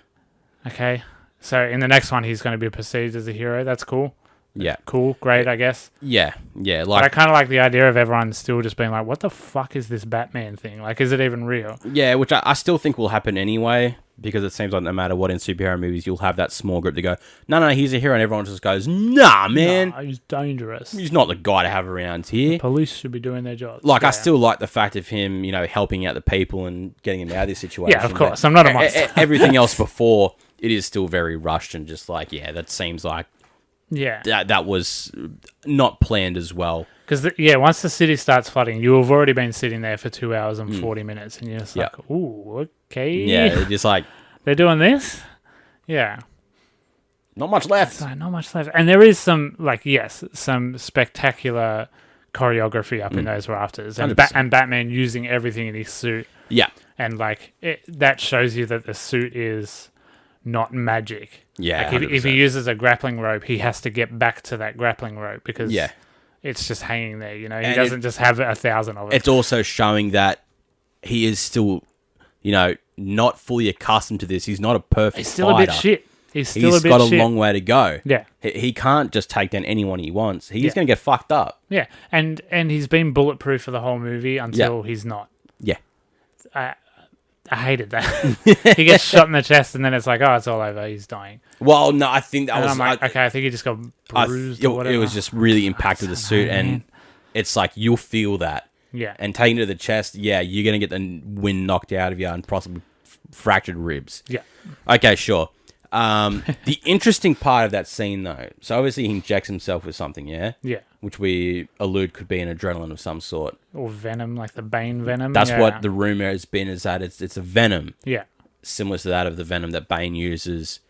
Okay. So in the next one, he's going to be perceived as a hero. That's cool. Yeah. Cool. Great, I guess. Yeah. But I kind of like the idea of everyone still just being like, what the fuck is this Batman thing? Like, is it even real? Yeah, which I still think will happen anyway, because it seems like no matter what in superhero movies, you'll have that small group to go, no, he's a hero, and everyone just goes, nah, man. Nah, he's dangerous. He's not the guy to have around here. The police should be doing their jobs. Like, I still like the fact of him, helping out the people and getting him out of this situation. Yeah, of course. I'm not a monster. Everything else before, it is still very rushed and just like, that seems like that was not planned as well. Because, once the city starts flooding, you have already been sitting there for 2 hours and 40 minutes, and you're just like, ooh, okay. Yeah, they're just like... They're doing this? Yeah. Not much left. Not much left. And there is some spectacular choreography up in those rafters. And Batman using everything in his suit. Yeah. And, that shows you that the suit is not magic. Yeah, if he uses a grappling rope, he has to get back to that grappling rope because it's just hanging there, He doesn't just have 1,000 of it. It's also showing that he is still, not fully accustomed to this. He's not a perfect He's still fighter. a bit shit. He's got a long way to go. Yeah. He can't just take down anyone he wants. He's going to get fucked up. Yeah. And he's been bulletproof for the whole movie until he's not. Yeah. I hated that. He gets shot in the chest and then it's like, oh, it's all over. He's dying. Well, no, I think that and was... I'm like, okay, I think he just got bruised or whatever. It was just really impacted the suit and it's like, you'll feel that. Yeah. And taking it to the chest, you're going to get the wind knocked out of you and possibly fractured ribs. Yeah. Okay, sure. The interesting part of that scene, though, so obviously he injects himself with something, yeah? Yeah. Which we allude could be an adrenaline of some sort. Or venom, like the Bane venom. That's what the rumor has been, is that it's a venom. Yeah. Similar to that of the venom that Bane uses.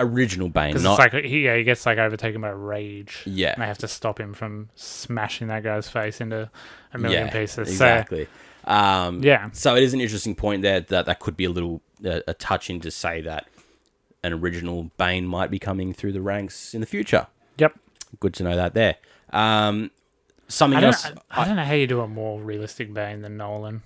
Original Bane, because not... it's like he gets like overtaken by rage. Yeah. And they have to stop him from smashing that guy's face into a million pieces. Exactly. So, So it is an interesting point there that could be a little a touch in to say that an original Bane might be coming through the ranks in the future. Yep. Good to know that there. Something else... I don't know how you do a more realistic Bane than Nolan.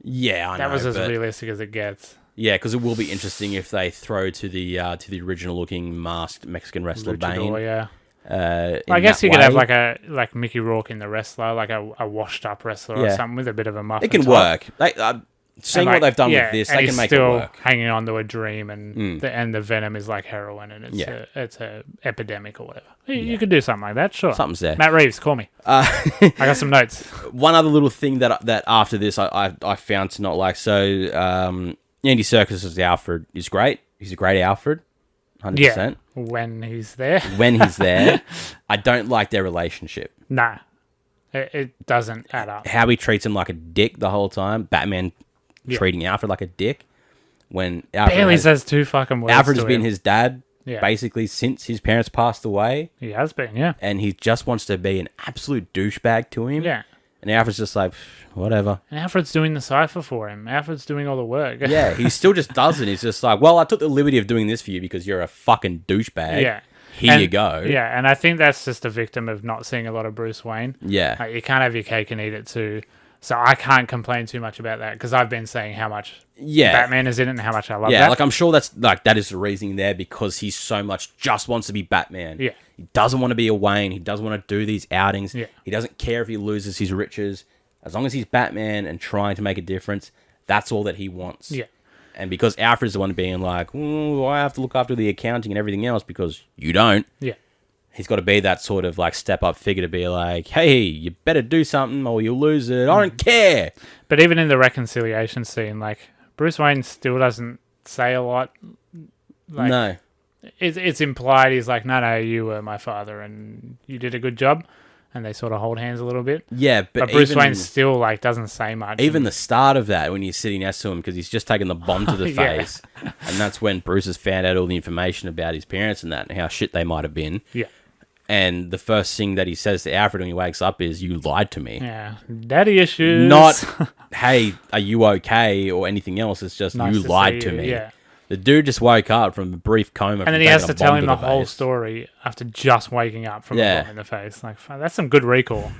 Yeah, I know. That was as realistic as it gets. Yeah, because it will be interesting if they throw to the original looking masked Mexican wrestler Luchador, Bane. yeah. I guess you could have like Mickey Rourke in the wrestler, like a washed up wrestler or something with a bit of a muff. It can work. Seeing what they've done with this, they can make it work. Hanging on to a dream, and the venom is like heroin, and it's a epidemic or whatever. You could do something like that, sure. Something's there. Matt Reeves, call me. I got some notes. One other little thing that after this I found to not like. So Andy Serkis as Alfred is great. He's a great Alfred, 100%. Yeah, when he's there. When he's there. I don't like their relationship. Nah, it doesn't add up. How he treats him like a dick the whole time. Batman treating Alfred like a dick. When Alfred barely says two fucking words. Alfred has been his dad Yeah. basically since his parents passed away. He has been, yeah. And he just wants to be an absolute douchebag to him. Yeah. And Alfred's just like, whatever. And Alfred's doing the cipher for him. Alfred's doing all the work. Yeah, he still just doesn't. He's just like, well, I took the liberty of doing this for you because you're a fucking douchebag. Yeah. Here you go. Yeah, and I think that's just a victim of not seeing a lot of Bruce Wayne. Yeah. Like, you can't have your cake and eat it too. So I can't complain too much about that because I've been saying how much Batman is in it and how much I love that. Yeah, like I'm sure that is the reasoning there because he so much just wants to be Batman. Yeah. He doesn't want to be a Wayne. He doesn't want to do these outings. Yeah. He doesn't care if he loses his riches. As long as he's Batman and trying to make a difference, that's all that he wants. Yeah. And because Alfred's the one being like, I have to look after the accounting and everything else because you don't. Yeah. He's got to be that sort of like step up figure to be like, hey, you better do something or you'll lose it. I don't care. But even in the reconciliation scene, like Bruce Wayne still doesn't say a lot. Like, no. It's implied he's like, no, you were my father and you did a good job. And they sort of hold hands a little bit. Yeah, but Bruce Wayne still like doesn't say much. Even the start of that, when you're sitting next to him, because he's just taken the bomb to the face, and that's when Bruce has found out all the information about his parents and that, and how shit they might have been. Yeah. And the first thing that he says to Alfred when he wakes up is, "You lied to me." Yeah, daddy issues. Not, "Hey, are you okay?" or anything else. It's just, nice "You lied to me." Yeah. The dude just woke up from a brief coma. And then he has to tell him the whole story after just waking up from a bomb in the face. Like, that's some good recall.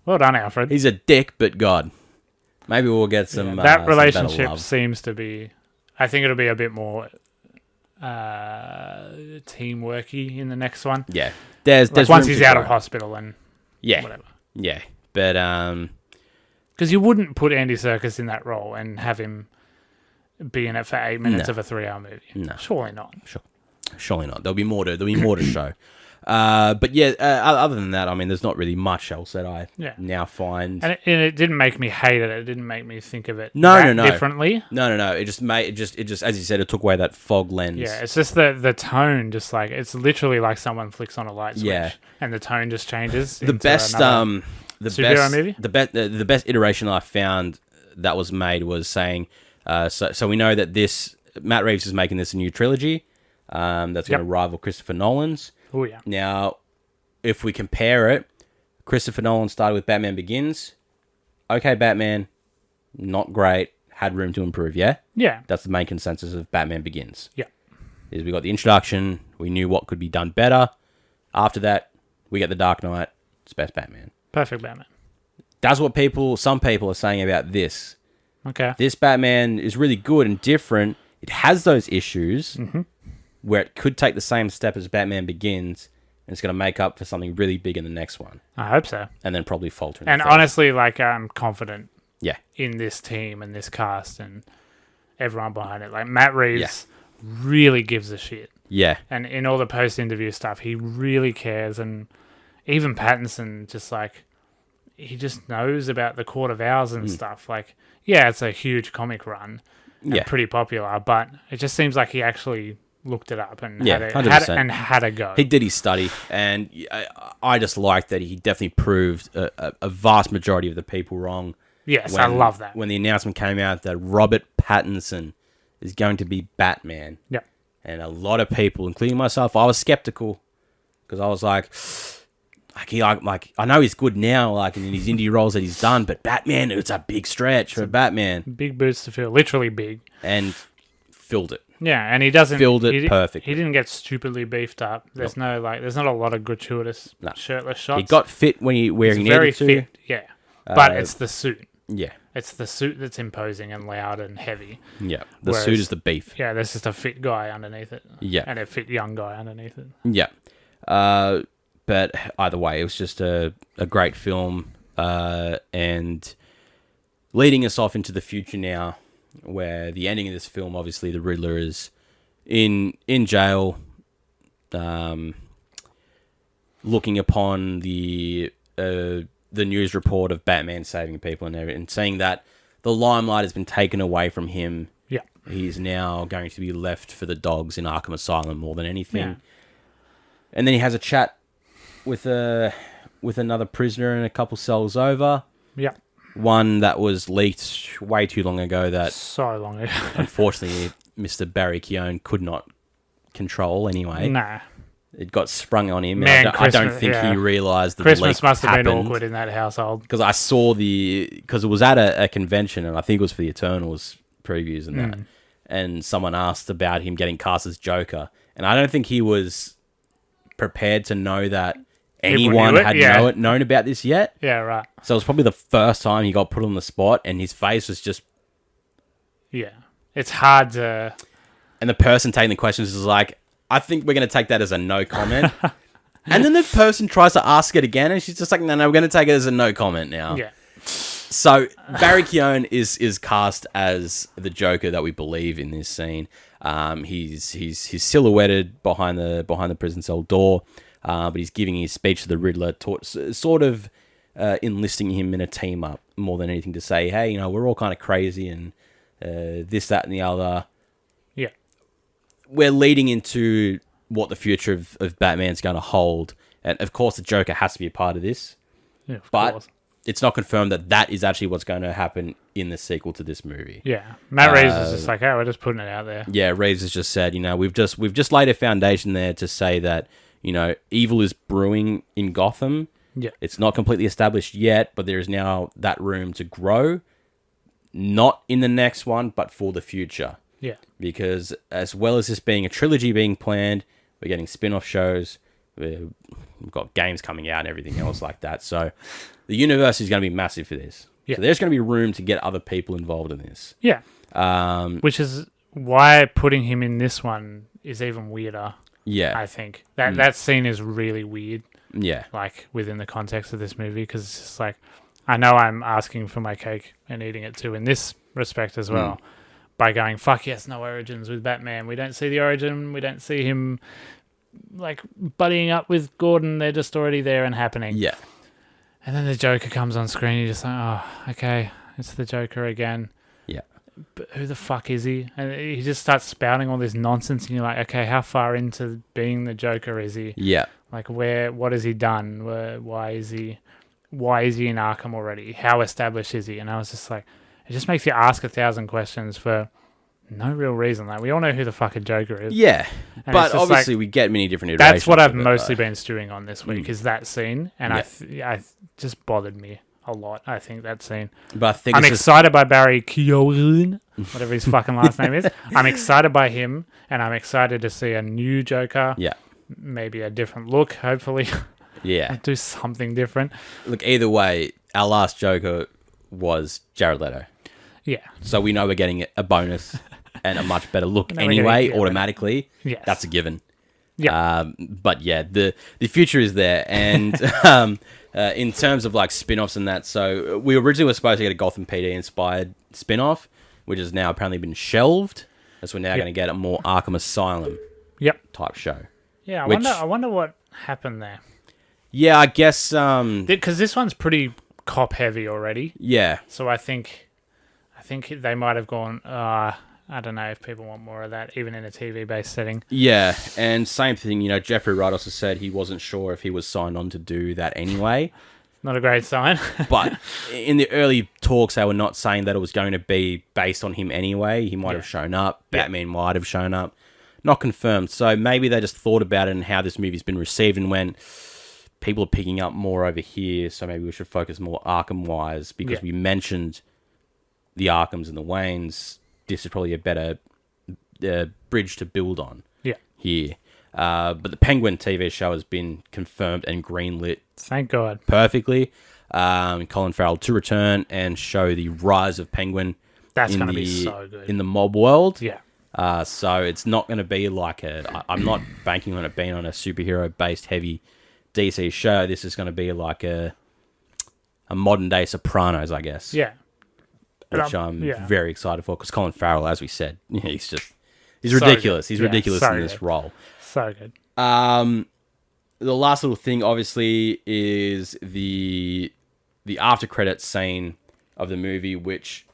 Well done, Alfred. He's a dick, but God. Maybe we'll get some... that relationship seems to be... I think it'll be a bit more teamworky in the next one. Yeah. There's once he's out of hospital and whatever. Yeah. But... Because you wouldn't put Andy Serkis in that role and have him... be in it for 8 minutes of a 3-hour movie. No. Surely not. Surely not. There'll be more to show. But yeah, other than that, I mean, there's not really much else that I now find. And it didn't make me hate it. It didn't make me think of it differently. No. It just as you said, it took away that fog lens. Yeah, it's just the tone, just like, it's literally like someone flicks on a light switch and the tone just changes. The best superhero movie? The best iteration I found that was made was saying, so we know that Matt Reeves is making this a new trilogy that's going to rival Christopher Nolan's. Oh, yeah. Now, if we compare it, Christopher Nolan started with Batman Begins. Okay, Batman, not great, had room to improve, yeah? Yeah. That's the main consensus of Batman Begins. Yeah. Is we got the introduction, we knew what could be done better. After that, we get The Dark Knight, it's best Batman. Perfect Batman. That's what some people are saying about this. Okay. This Batman is really good and different. It has those issues where it could take the same step as Batman Begins, and it's going to make up for something really big in the next one. I hope so. And then probably falter. And honestly, like, I'm confident Yeah. in this team and this cast and everyone behind it. Like, Matt Reeves really gives a shit. Yeah. And in all the post-interview stuff, he really cares. And even Pattinson, just like, he just knows about the Court of Owls and stuff. Like, yeah, it's a huge comic run, and pretty popular, but it just seems like he actually looked it up and had a go. He did his study, and I just like that he definitely proved a vast majority of the people wrong. Yes, I love that. When the announcement came out that Robert Pattinson is going to be Batman. Yep. And a lot of people, including myself, I was skeptical because I was like, I know he's good now, like in his indie roles that he's done, but Batman, it's a big stretch for Batman. Big boots to fill, literally big. And filled it. Yeah, and he doesn't filled it perfect. He didn't get stupidly beefed up. There's not a lot of gratuitous shirtless shots. He got fit when he needed to. Very fit, yeah. But it's the suit. Yeah. It's the suit that's imposing and loud and heavy. Yeah. The suit is the beef. Yeah, there's just a fit guy underneath it. Yeah. And a fit young guy underneath it. Yeah. But either way, it was just a great film. And leading us off into the future now, where the ending of this film, obviously the Riddler is in jail, looking upon the news report of Batman saving people and saying that the limelight has been taken away from him. Yeah. He's now going to be left for the dogs in Arkham Asylum more than anything. Yeah. And then he has a chat with another prisoner and a couple cells over. Yeah. One that was leaked way too long ago that... So long ago. unfortunately, Mr. Barry Keown could not control anyway. Nah. It got sprung on him. Man, I don't think he realised that Christmas the leak must have happened. been awkward in that household. Because I saw because it was at a convention, and I think it was for the Eternals previews and that. And someone asked about him getting cast as Joker. And I don't think he was prepared to know that anyone had known about this yet. Yeah, right. So it was probably the first time he got put on the spot, and his face was just... Yeah. It's hard to... And the person taking the questions is like, I think we're going to take that as a no comment. And then the person tries to ask it again, and she's just like, no, we're going to take it as a no comment now. Yeah. So Barry Keown is cast as the Joker that we believe in this scene. He's silhouetted behind the prison cell door, but he's giving his speech to the Riddler, sort of enlisting him in a team up more than anything to say, hey, we're all kind of crazy and this, that, and the other. Yeah. We're leading into what the future of Batman's going to hold. And, of course, the Joker has to be a part of this. Yeah, of but course. It's not confirmed that is actually what's going to happen in the sequel to this movie. Yeah. Matt Reeves is just like, we're just putting it out there. Yeah, Reeves has just said, we've just laid a foundation there to say that, evil is brewing in Gotham. Yeah. It's not completely established yet, but there is now that room to grow. Not in the next one, but for the future. Yeah. Because as well as this being a trilogy being planned, we're getting spin-off shows. We've got games coming out and everything else like that. So the universe is going to be massive for this. Yeah. So there's going to be room to get other people involved in this. Yeah. Which is why putting him in this one is even weirder. Yeah. I think. That scene is really weird. Yeah. Like, within the context of this movie, because it's just like, I know I'm asking for my cake and eating it too in this respect as well. By going, fuck yes, no origins with Batman. We don't see the origin. We don't see him, like, buddying up with Gordon. They're just already there and happening. Yeah. And then the Joker comes on screen. You're just like, oh, okay, it's the Joker again. Yeah. But who the fuck is he? And he just starts spouting all this nonsense. And you're like, okay, how far into being the Joker is he? Yeah. Like, what has he done? Why is he in Arkham already? How established is he? And I was just like, it just makes you ask 1,000 questions for no real reason. Like, we all know who the fucking Joker is. Yeah, and but obviously we get many different iterations. That's what I've mostly been stewing on this week, is that scene. And I just bothered me a lot, I think, that scene. But I think I'm excited by Barry Keown, whatever his fucking last name is. I'm excited by him, and I'm excited to see a new Joker. Yeah. Maybe a different look, hopefully. Yeah. Do something different. Look, either way, our last Joker was Jared Leto. Yeah. So we know we're getting a bonus and a much better look anyway, automatically. Yes. That's a given. Yeah. But yeah, the future is there. And in terms of like spin-offs and that, so we originally were supposed to get a Gotham PD inspired spin-off, which has now apparently been shelved. As we're now going to get a more Arkham Asylum type show. Yeah, I wonder what happened there. Yeah, I guess... Because this one's pretty cop-heavy already. Yeah. So I think they might have gone, I don't know if people want more of that, even in a TV-based setting. Yeah, and same thing, Jeffrey Wright also said he wasn't sure if he was signed on to do that anyway. Not a great sign. But in the early talks, they were not saying that it was going to be based on him anyway. He might have shown up. Batman might have shown up. Not confirmed. So maybe they just thought about it and how this movie's been received and went, people are picking up more over here, so maybe we should focus more Arkham-wise because we mentioned the Arkhams and the Waynes. This is probably a better bridge to build on here. But the Penguin TV show has been confirmed and greenlit. Thank God. Perfectly. Colin Farrell to return and show the rise of Penguin. That's going to be so good. In the mob world. Yeah. So it's not going to be like I'm not banking on it being on a superhero-based heavy DC show. This is going to be like a modern-day Sopranos, I guess. Yeah. Which I'm very excited for because Colin Farrell, as we said, he's ridiculous. He's ridiculous in this role. So good. The last little thing, obviously, is the after credits scene of the movie, which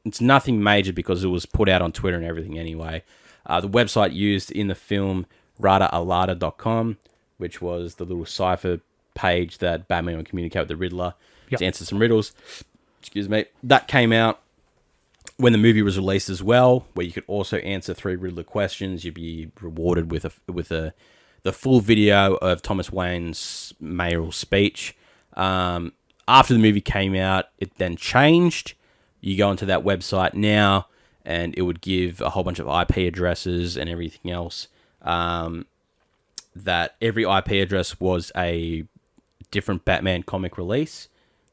it's nothing major because it was put out on Twitter and everything anyway. The website used in the film, radaalada.com, which was the little cipher page that Batman would communicate with the Riddler to answer some riddles. Excuse me. That came out when the movie was released as well, where you could also answer 3 Riddler questions. You'd be rewarded with the full video of Thomas Wayne's mayoral speech. After the movie came out, it then changed. You go onto that website now, and it would give a whole bunch of IP addresses and everything else. That every IP address was a different Batman comic release,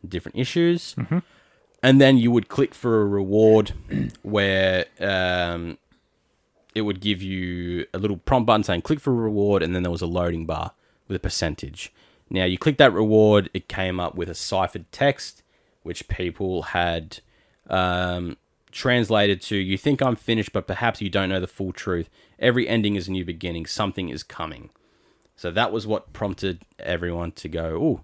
different issues. Mm-hmm. And then you would click for a reward where it would give you a little prompt button saying click for a reward, and then there was a loading bar with a percentage. Now, you click that reward, it came up with a ciphered text, which people had translated to, you think I'm finished, but perhaps you don't know the full truth. Every ending is a new beginning. Something is coming. So that was what prompted everyone to go, ooh,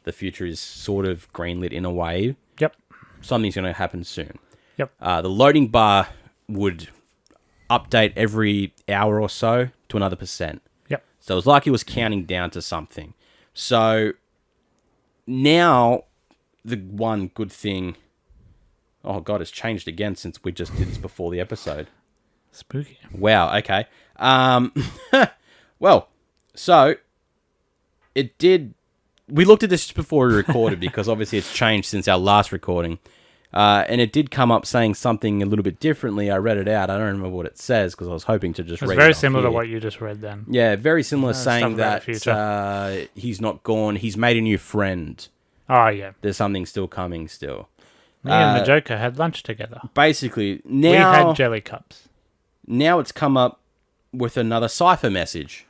the future is sort of greenlit in a way. Yep. Something's going to happen soon. Yep. The loading bar would update every hour or so to another percent. Yep. So it was like it was counting down to something. So now the one good thing... Oh, God, it's changed again since we just did this before the episode. Spooky. Wow, okay. Well, so it did... We looked at this before we recorded because obviously it's changed since our last recording. And it did come up saying something a little bit differently. I read it out. I don't remember what it says because I was hoping to just read it. It's very similar to what you just read then. Yeah, very similar, saying that he's not gone. He's made a new friend. Oh, yeah. There's something still coming still. Me and the Joker had lunch together. Basically, now... We had jelly cups. Now it's come up with another cipher message.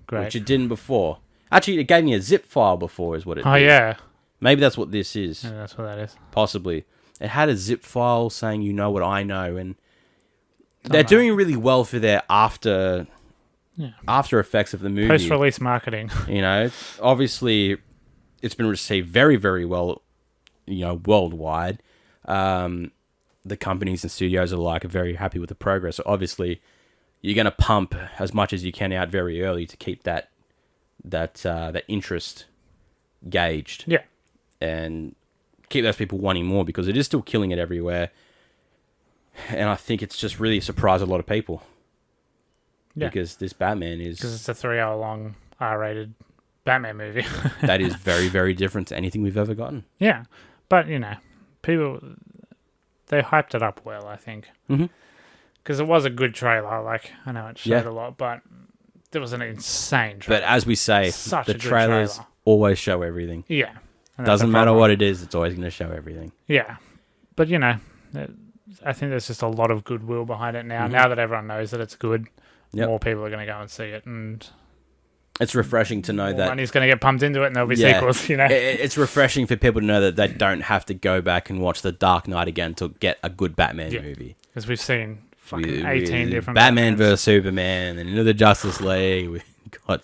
Great. Which it didn't before. Actually, it gave me a zip file before is what it did. Oh, yeah. Maybe that's what this is. Yeah, that's what that is. Possibly. It had a zip file saying, you know what I know, and they're doing really well for their after effects of the movie. Post-release marketing. Obviously, it's been received very, very well, worldwide. The companies and studios are very happy with the progress. So obviously, you're going to pump as much as you can out very early to keep that interest gauged. Yeah. And keep those people wanting more because it is still killing it everywhere. And I think it's just really surprised a lot of people. Yeah. Because this Batman is... Because it's a 3-hour-long R-rated Batman movie. That is very, very different to anything we've ever gotten. Yeah. But, people... They hyped it up well, I think. Mm-hmm. Because it was a good trailer. I know it showed a lot, but it was an insane trailer. But as we say, the trailers always show everything. Yeah. Doesn't matter what it is, it's always going to show everything. Yeah. But, I think there's just a lot of goodwill behind it now. Mm-hmm. Now that everyone knows that it's good, more people are going to go and see it. And it's refreshing to know that money's going to get pumped into it and there'll be sequels, It's refreshing for people to know that they don't have to go back and watch The Dark Knight again to get a good Batman movie. Because we've seen fucking 18 different Batman vs. Superman and into the Justice League. We've got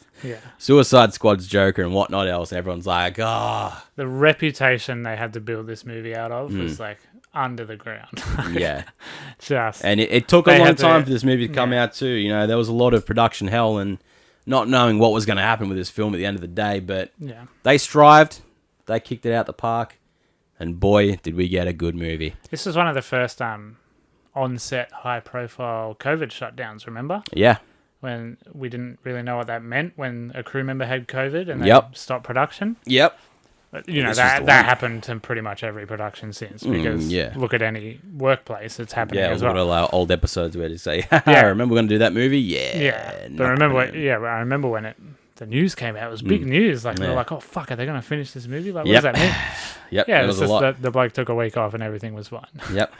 Suicide Squad's Joker and whatnot else. And everyone's like, The reputation they had to build this movie out of was under the ground. Yeah. Just. And it took a long time for this movie to come out too. You know, there was a lot of production hell and not knowing what was going to happen with this film at the end of the day. But they strived. They kicked it out the park. And boy, did we get a good movie. This was one of the first on-set, high-profile COVID shutdowns, remember? Yeah. When we didn't really know what that meant when a crew member had COVID and they stopped production. Yep. But, you know, that happened to pretty much every production since. Because look at any workplace, it's happening as well. Yeah, one of our old episodes where they say, remember we're going to do that movie? Yeah. But I remember when the news came out. It was big news. Like, they were like, oh, fuck, are they going to finish this movie? Like, what does that mean? Yep. Yeah, it was just that the bloke took a week off and everything was fine. Yep.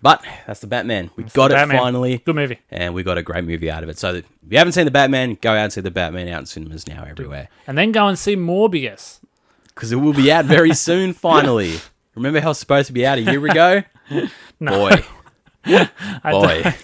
But that's the Batman. We got it finally. Good movie. And we got a great movie out of it. So if you haven't seen the Batman, go out and see the Batman out in cinemas now everywhere. And then go and see Morbius. Because it will be out very soon, finally. Remember how it was supposed to be out a year ago? No. Boy.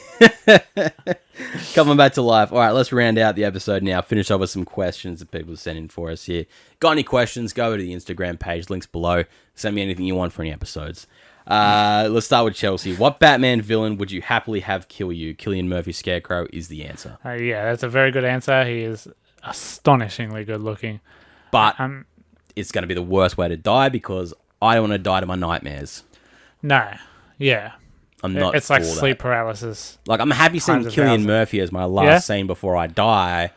Coming back to life. All right, let's round out the episode now. Finish off with some questions that people are sending for us here. Got any questions? Go to the Instagram page. Links below. Send me anything you want for any episodes. Let's start with Chelsea. What Batman villain would you happily have kill you? Cillian Murphy's Scarecrow is the answer. Yeah, that's a very good answer. He is astonishingly good looking. But it's going to be the worst way to die because I don't want to die to my nightmares. No. Yeah. I'm not. It's like sleep paralysis. Like, I'm happy seeing Cillian Murphy as my last scene before I die,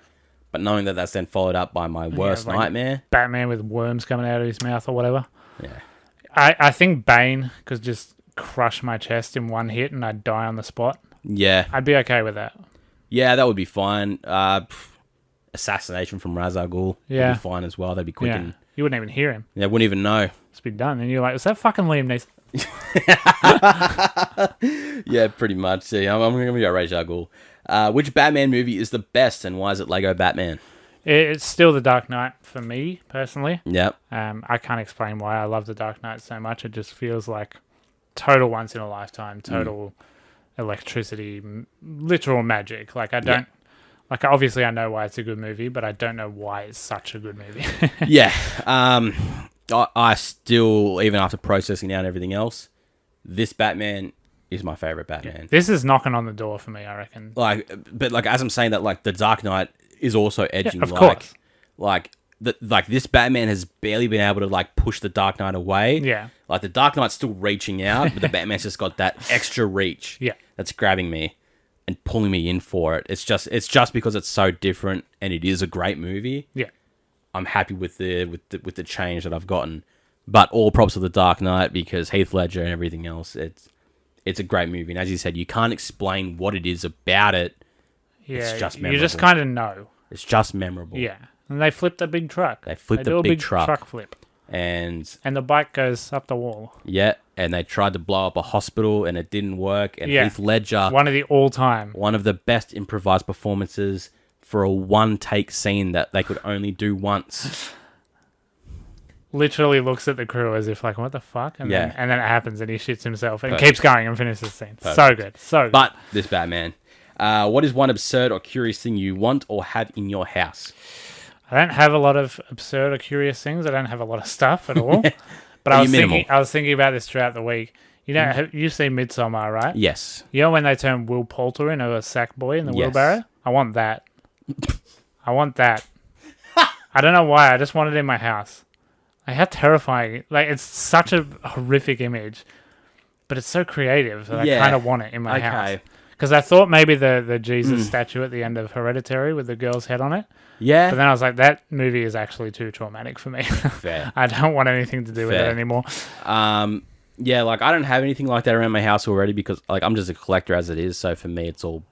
but knowing that that's then followed up by my worst nightmare. Batman with worms coming out of his mouth or whatever. Yeah. I think Bane could just crush my chest in one hit and I'd die on the spot. Yeah. I'd be okay with that. Yeah, that would be fine. Assassination from Ra's al Ghul would be fine as well. That'd be quick. Yeah. And you wouldn't even hear him. Yeah, wouldn't even know. It's been done. And you're like, is that fucking Liam Neeson? Yeah, pretty much. Yeah, I'm going to go Ra's al Ghul. Which Batman movie is the best and why is it Lego Batman? It's still The Dark Knight for me, personally. Yep. I can't explain why I love The Dark Knight so much. It just feels like total once in a lifetime, total electricity, literal magic. Like, I don't... Like, obviously I know why it's a good movie, but I don't know why it's such a good movie. Yeah. I still, even after processing out everything else, this Batman is my favorite Batman. This is knocking on the door for me, I reckon. But as I'm saying that, like, The Dark Knight is also edging, of course. Like this Batman has barely been able to, like, push the Dark Knight away. Yeah. Like, the Dark Knight's still reaching out, but the Batman's just got that extra reach. Yeah. That's grabbing me and pulling me in for it. It's just because it's so different and it is a great movie. Yeah. I'm happy with the change that I've gotten. But all props to The Dark Knight because Heath Ledger and everything else, it's a great movie. And as you said, you can't explain what it is about it. Yeah, it's just memorable. You just kind of know. It's just memorable. Yeah. And they flipped a big truck. They flipped a big truck flip. And the bike goes up the wall. Yeah, and they tried to blow up a hospital and it didn't work. And Heath Ledger... One of the best improvised performances for a one-take scene that they could only do once. Literally looks at the crew as if like, what the fuck? And then it happens and he shits himself and keeps going and finishes the scene. Perfect. So good. So good. But this Batman... what is one absurd or curious thing you want or have in your house? I don't have a lot of absurd or curious things. I don't have a lot of stuff at all. But I was thinking about this throughout the week. You know, you've seen Midsommar, right? Yes. You know when they turn Will Poulter into a sack boy in the wheelbarrow? I want that. I want that. I don't know why. I just want it in my house. Like, how terrifying. Like, it's such a horrific image. But it's so creative that I kind of want it in my house. Because I thought maybe the Jesus statue at the end of Hereditary with the girl's head on it. Yeah. But then I was like, that movie is actually too traumatic for me. Fair. I don't want anything to do with it anymore. Yeah, like, I don't have anything like that around my house already because, like, I'm just a collector as it is. So for me, it's all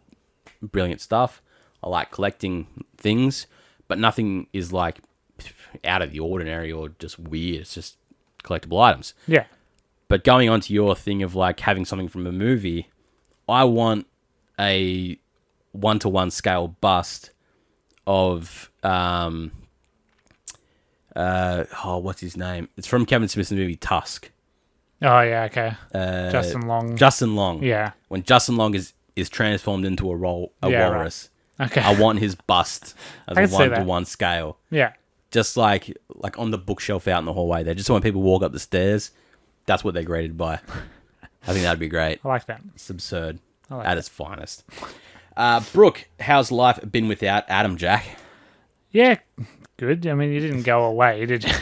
brilliant stuff. I like collecting things, but nothing is, like, out of the ordinary or just weird. It's just collectible items. Yeah. But going on to your thing of, like, having something from a movie, I want a 1-to-1 scale bust of what's his name? It's from Kevin Smith's movie Tusk. Oh yeah, okay. Justin Long. Yeah. When Justin Long is transformed into a walrus. Right. Okay. I want his bust as a 1-to-1 scale. Yeah. Just like on the bookshelf out in the hallway there. Just so when people walk up the stairs, that's what they're graded by. I think that'd be great. I like that. It's absurd like at its finest. Brooke, how's life been without Adam Jack? Yeah, good. I mean, you didn't go away, did you?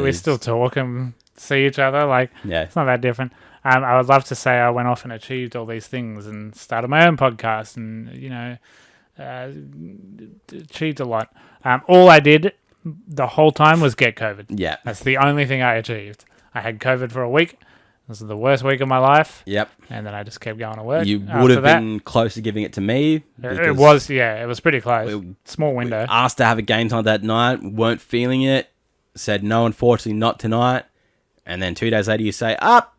We still talk and see each other. Like, it's not that different. I would love to say I went off and achieved all these things and started my own podcast and, achieved a lot. All I did the whole time was get COVID. Yeah. That's the only thing I achieved. I had COVID for a week. This was the worst week of my life. Yep. And then I just kept going to work. You would have been close to giving it to me. It was pretty close. Small window. Asked to have a game time that night, weren't feeling it, said no, unfortunately not tonight. And then 2 days later you say, got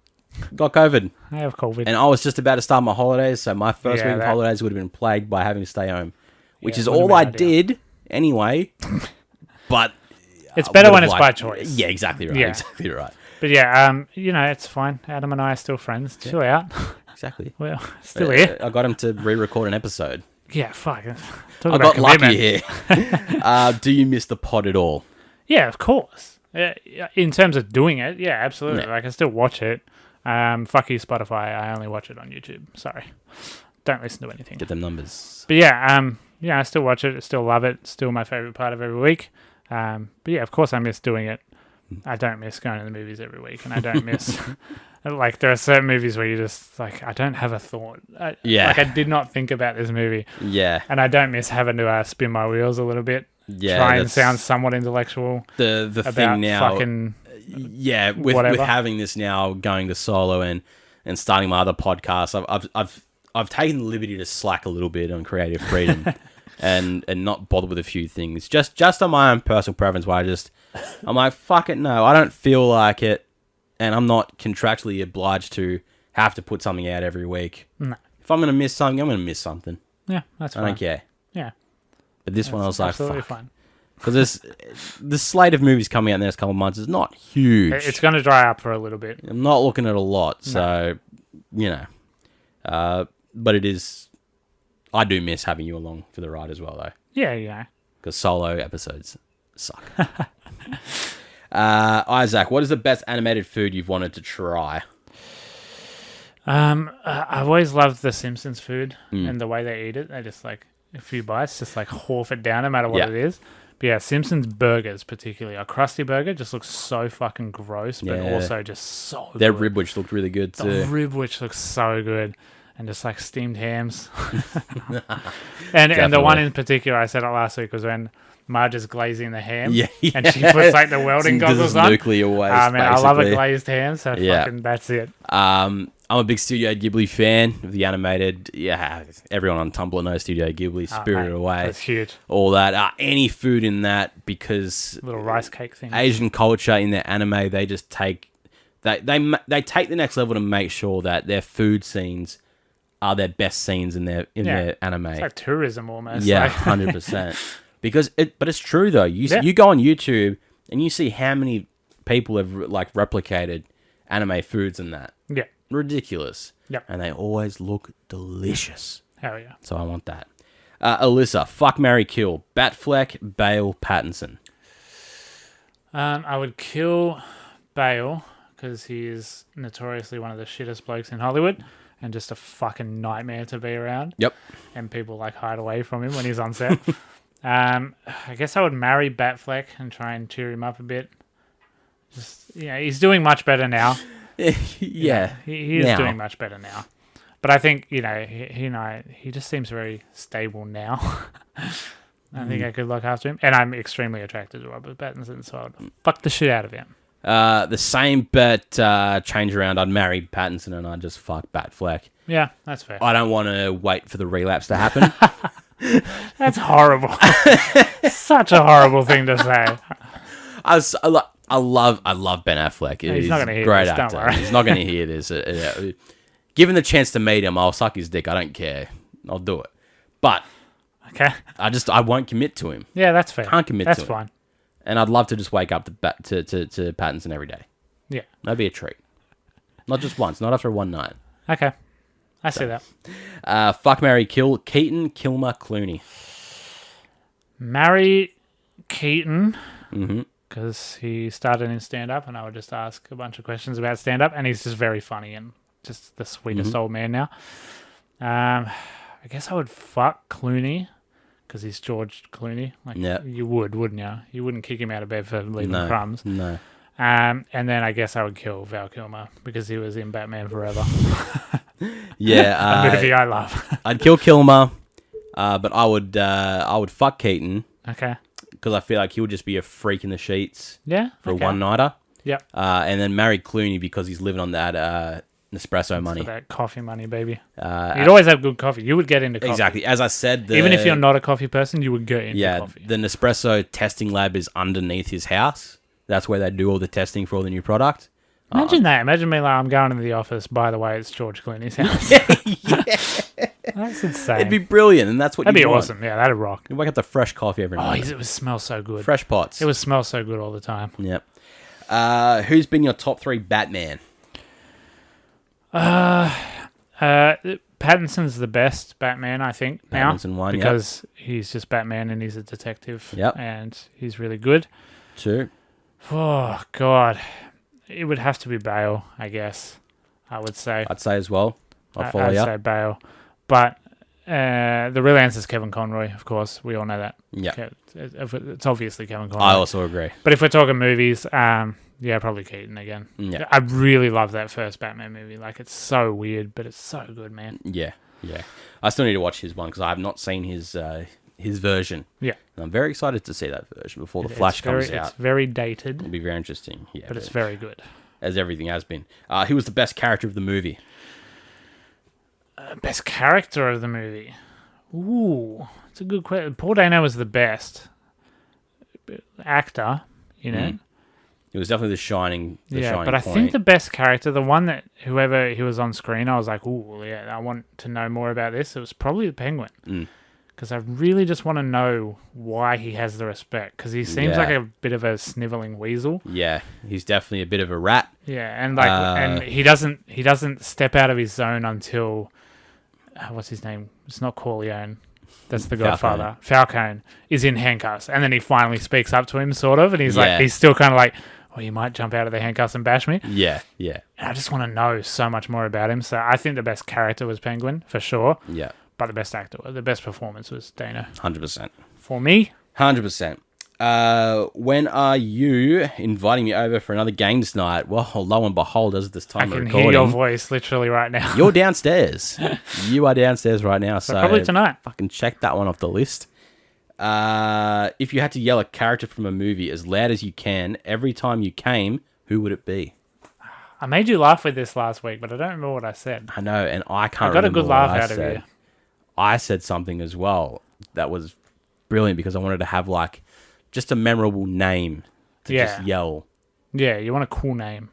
COVID. I have COVID. And I was just about to start my holidays, so my first week of holidays would have been plagued by having to stay home, which is all I did anyway. But it's better when it's by choice. Yeah, exactly right. Yeah. Exactly right. But yeah, it's fine. Adam and I are still friends. Chill out. Exactly. Well, still here. I got him to re-record an episode. Yeah, fuck. I got lucky here. Do you miss the pod at all? Yeah, of course. In terms of doing it, yeah, absolutely. Yeah. Like, I still watch it. Fuck you, Spotify. I only watch it on YouTube. Sorry. Don't listen to anything. Get them numbers. But yeah, I still watch it. I still love it. It's still my favorite part of every week. But yeah, of course I miss doing it. I don't miss going to the movies every week, and I don't miss... like, there are certain movies where you just, like, I don't have a thought. Like, I did not think about this movie. Yeah. And I don't miss having to spin my wheels a little bit. Yeah. Try and sound somewhat intellectual. The thing now... Fucking with having this now going to solo and starting my other podcast, I've taken the liberty to slack a little bit on creative freedom and not bother with a few things. Just on my own personal preference where I'm like, fuck it, no, I don't feel like it, and I'm not contractually obliged to have to put something out every week. No. If I'm going to miss something, I'm going to miss something. Yeah, that's fine. I don't care. Yeah. But this one I was like, fuck. Fine. Because the slate of movies coming out in the next couple of months is not huge. It's going to dry up for a little bit. I'm not looking at a lot, so, but it is... I do miss having you along for the ride as well, though. Yeah. Because solo episodes suck. Isaac, what is the best animated food you've wanted to try? I've always loved the Simpsons food and the way they eat it. They just like a few bites, just like half it down no matter what it is. But yeah, Simpsons burgers particularly. A Krusty Burger just looks so fucking gross, but also just so Their good. ribwich looked really good too. The ribwich looks so good. And just like steamed hams. and the one in particular, I said it last week, was when Marge is glazing the ham. Yeah. And she puts like the welding goggles on. Nuclear waste, I love a glazed ham, so fucking that's it. I'm a big Studio Ghibli fan of the animated. Yeah, everyone on Tumblr knows Studio Ghibli, Spirited Away. That's huge. All that. Any food in that, because... Little rice cake thing. Asian culture in their anime, they just take... They take the next level to make sure that their food scenes are their best scenes in their anime. It's like tourism almost. Yeah, 100%. But it's true though. You go on YouTube and you see how many people have like replicated anime foods in that. Yeah. Ridiculous. Yep. And they always look delicious. Hell yeah. So I want that. Alyssa, fuck, marry, kill. Batfleck, Bale, Pattinson. I would kill Bale because he is notoriously one of the shittest blokes in Hollywood. And just a fucking nightmare to be around. Yep. And people like hide away from him when he's on set. I guess I would marry Batfleck and try and cheer him up a bit. Just he's doing much better now. Yeah. He is doing much better now. But I think, he just seems very stable now. I think I could look after him. And I'm extremely attracted to Robert Pattinson, so I would fuck the shit out of him. The same, but change around. I'd marry Pattinson and I'd just fuck Batfleck. Yeah, that's fair. I don't want to wait for the relapse to happen. That's horrible. Such a horrible thing to say. I love Ben Affleck. He's not going to hear great this. Actor. Don't worry. He's not going to hear this. Given the chance to meet him, I'll suck his dick. I don't care. I'll do it. But okay, I won't commit to him. Yeah, that's fair. Can't commit to him. That's fine. And I'd love to just wake up to Pattinson every day. Yeah. That'd be a treat. Not just once, not after one night. Okay. I see that. Fuck, marry, kill. Keaton, Kilmer, Clooney. Marry Keaton. Because he started in stand-up and I would just ask a bunch of questions about stand-up and he's just very funny and just the sweetest old man now. I guess I would fuck Clooney because he's George Clooney. Like, you would, wouldn't you? You wouldn't kick him out of bed for leaving crumbs. No. And then I guess I would kill Val Kilmer because he was in Batman Forever. Yeah, a movie I love. I'd kill Kilmer, but I would fuck Keaton. Okay. Because I feel like he would just be a freak in the sheets. Yeah. For a one-nighter. Yeah. And then marry Clooney because he's living on that Nespresso money. That coffee money, baby. You'd always have good coffee. You would get into coffee. Exactly. As I said, even if you're not a coffee person, you would get into coffee. The Nespresso testing lab is underneath his house. That's where they do all the testing for all the new product. Imagine that. Imagine me like, I'm going into the office. By the way, it's George Clooney's house. That's insane. It'd be brilliant, and that's what that'd you'd be want. awesome. Yeah, that'd rock. You wake up to fresh coffee every night. It would smell so good. Fresh pots. It would smell so good all the time. Yep. Who's been your top 3 Batman? Pattinson's the best Batman, I think, now. Pattinson 1, because he's just Batman and he's a detective. Yep. And he's really good. 2. Oh, God. It would have to be Bale, I guess. I would say. I'd say as well. I'd follow you. I'd say Bale. But the real answer is Kevin Conroy, of course. We all know that. Yeah. It's obviously Kevin Conroy. I also agree. But if we're talking movies, probably Keaton again. Yeah. I really love that first Batman movie. Like, it's so weird, but it's so good, man. Yeah. I still need to watch his one because I have not seen his version. Yeah. And I'm very excited to see that version before The Flash comes out. It's very dated. It'll be very interesting. Yeah. But it's very good. As everything has been. Who was the best character of the movie? Best character of the movie? Ooh, it's a good question. Paul Dano was the best actor, you know. It was definitely the shining but point. I think the best character, the one that whoever he was on screen, I was like, ooh, yeah, I want to know more about this. It was probably the Penguin. Because I really just want to know why he has the respect. Because he seems like a bit of a sniveling weasel. Yeah, he's definitely a bit of a rat. Yeah, and and he doesn't step out of his zone until what's his name? It's not Corleone. That's the Godfather. Falcone is in handcuffs, and then he finally speaks up to him, sort of, and he's like, he's still kind of like, "Oh, you might jump out of the handcuffs and bash me." Yeah. And I just want to know so much more about him. So I think the best character was Penguin for sure. Yeah. But the best actor, the best performance was Dano. 100%. For me? 100%. When are you inviting me over for another games night? Well, lo and behold, as of this time of recording, I can hear your voice literally right now. You're downstairs. You are downstairs right now. So probably tonight. Fucking check that one off the list. If you had to yell a character from a movie as loud as you can every time you came, who would it be? I made you laugh with this last week, but I don't remember what I said. I know, and I can't remember. I got a good laugh out of you. I said something as well that was brilliant because I wanted to have like just a memorable name to just yell. Yeah, you want a cool name.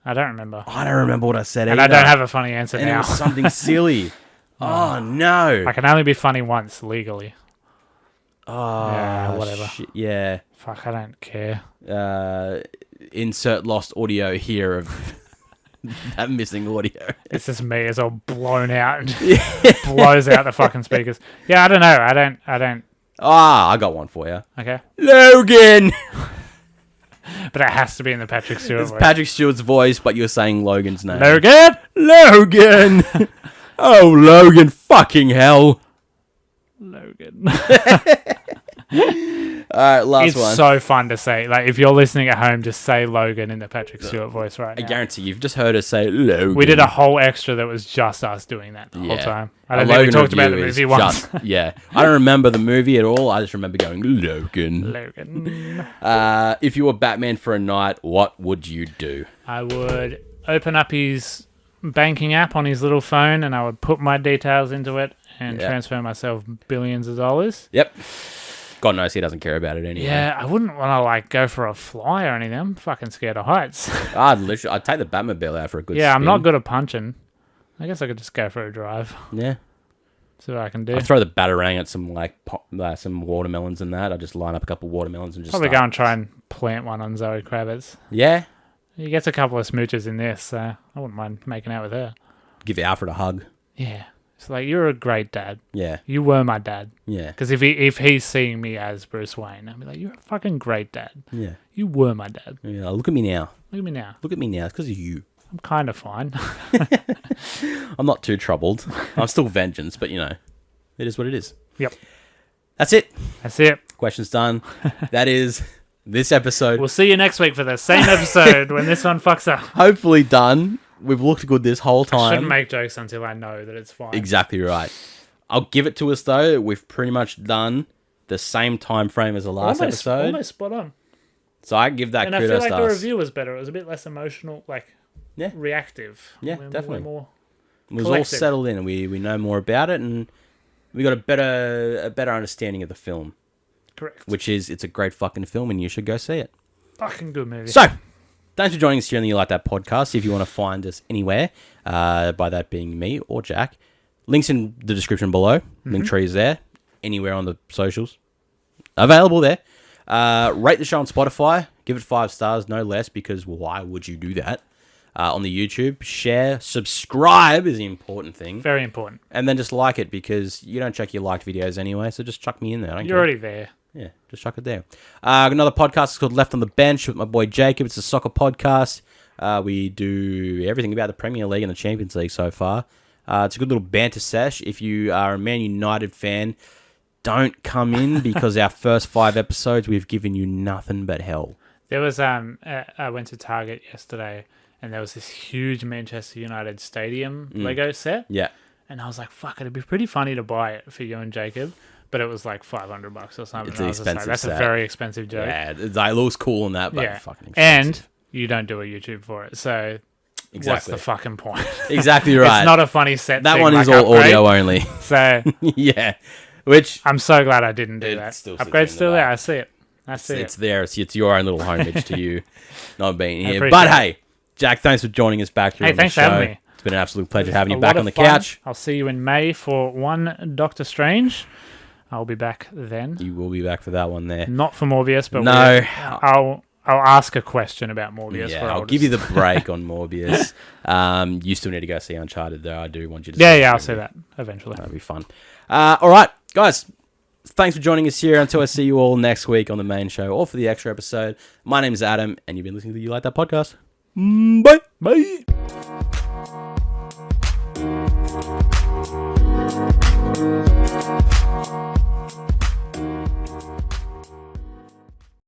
I don't remember. I don't remember what I said and either. I don't have a funny answer and now. It was something silly. Oh, no. I can only be funny once, legally. Oh, yeah, whatever. Shit. Yeah. Fuck, I don't care. Insert lost audio here of that missing audio. It's just me. It's all blown out and blows out the fucking speakers. Yeah, I don't know. I don't. I got one for you. Okay. Logan! But it has to be in the Patrick Stewart voice. It's Patrick Stewart's voice, but you're saying Logan's name. Logan! Logan! Oh, Logan, fucking hell. Logan. Alright, last one. It's so fun to say. Like, if you're listening at home, just say Logan in the Patrick Stewart voice right now. I guarantee you've just heard us say Logan. We did a whole extra that was just us doing that the whole time. I don't think we talked about the movie once. I don't remember the movie at all. I just remember going, Logan. Logan. If you were Batman for a night, what would you do? I would open up his banking app on his little phone and I would put my details into it and transfer myself billions of dollars. Yep. God knows he doesn't care about it anyway. Yeah, I wouldn't want to like go for a fly or anything. I'm fucking scared of heights. I'd take the Batmobile out for a good spin. I'm not good at punching. I guess I could just go for a drive. Yeah. See what I can do. I'd throw the Batarang at some some watermelons and that. I'd just line up a couple of watermelons and just probably go and try and plant one on Zoe Kravitz. Yeah. He gets a couple of smooches in this, so I wouldn't mind making out with her. Give Alfred a hug. Yeah. It's like, you're a great dad. Yeah. You were my dad. Yeah. Because if he's seeing me as Bruce Wayne, I'd be like, you're a fucking great dad. Yeah. You were my dad. Yeah. Look at me now. Look at me now. Look at me now. It's because of you. I'm kind of fine. I'm not too troubled. I'm still vengeance, but it is what it is. Yep. That's it. Questions done. That is this episode. We'll see you next week for the same episode when this one fucks up. Hopefully done. We've looked good this whole time. I shouldn't make jokes until I know that it's fine. Exactly right. I'll give it to us, though. We've pretty much done the same time frame as the last episode. Almost spot on. So I give that kudos to us. And I feel like the review was better. It was a bit less emotional, reactive. Yeah, definitely. More it was all settled in. We know more about it, and we got a better understanding of the film. Correct. Which is, it's a great fucking film, and you should go see it. Fucking good movie. So, thanks for joining us here on the You Like That podcast. If you want to find us anywhere, by that being me or Jack, links in the description below. Link tree is there. Anywhere on the socials. Available there. Rate the show on Spotify. Give it 5 stars, no less, because why would you do that? On the YouTube. Share. Subscribe is the important thing. Very important. And then just like it, because you don't check your liked videos anyway, so just chuck me in there. You're already there. Yeah, just chuck it there. Another podcast is called Left on the Bench with my boy Jacob. It's a soccer podcast. We do everything about the Premier League and the Champions League so far. It's a good little banter sesh. If you are a Man United fan, don't come in because our first 5 episodes, we've given you nothing but hell. There was I went to Target yesterday, and there was this huge Manchester United stadium Lego set. Yeah. And I was like, fuck, it'd be pretty funny to buy it for you and Jacob. But it was like $500 or something. It's an expensive That's set. A very expensive joke. Yeah, it looks cool in that, but fucking expensive. And you don't do a YouTube for it, so what's the fucking point? Exactly right. It's not a funny set. That one is all audio only. So yeah, which I'm so glad I didn't do that. Upgrade's still there. I see it. It's there. It's your own little homage to you not being here. But hey, Jack, thanks for joining us back here on the show. Thanks for having me. It's been an absolute pleasure having you back on the couch. I'll see you in May for one Doctor Strange. I'll be back then. You will be back for that one there. Not for Morbius, but no. I'll ask a question about Morbius. Yeah, I'll give you the break on Morbius. You still need to go see Uncharted, though. I do want you to. Yeah, I'll see that eventually. That'll be fun. All right, guys. Thanks for joining us here. Until I see you all next week on the main show or for the extra episode. My name is Adam, and you've been listening to the You Like That podcast. Bye.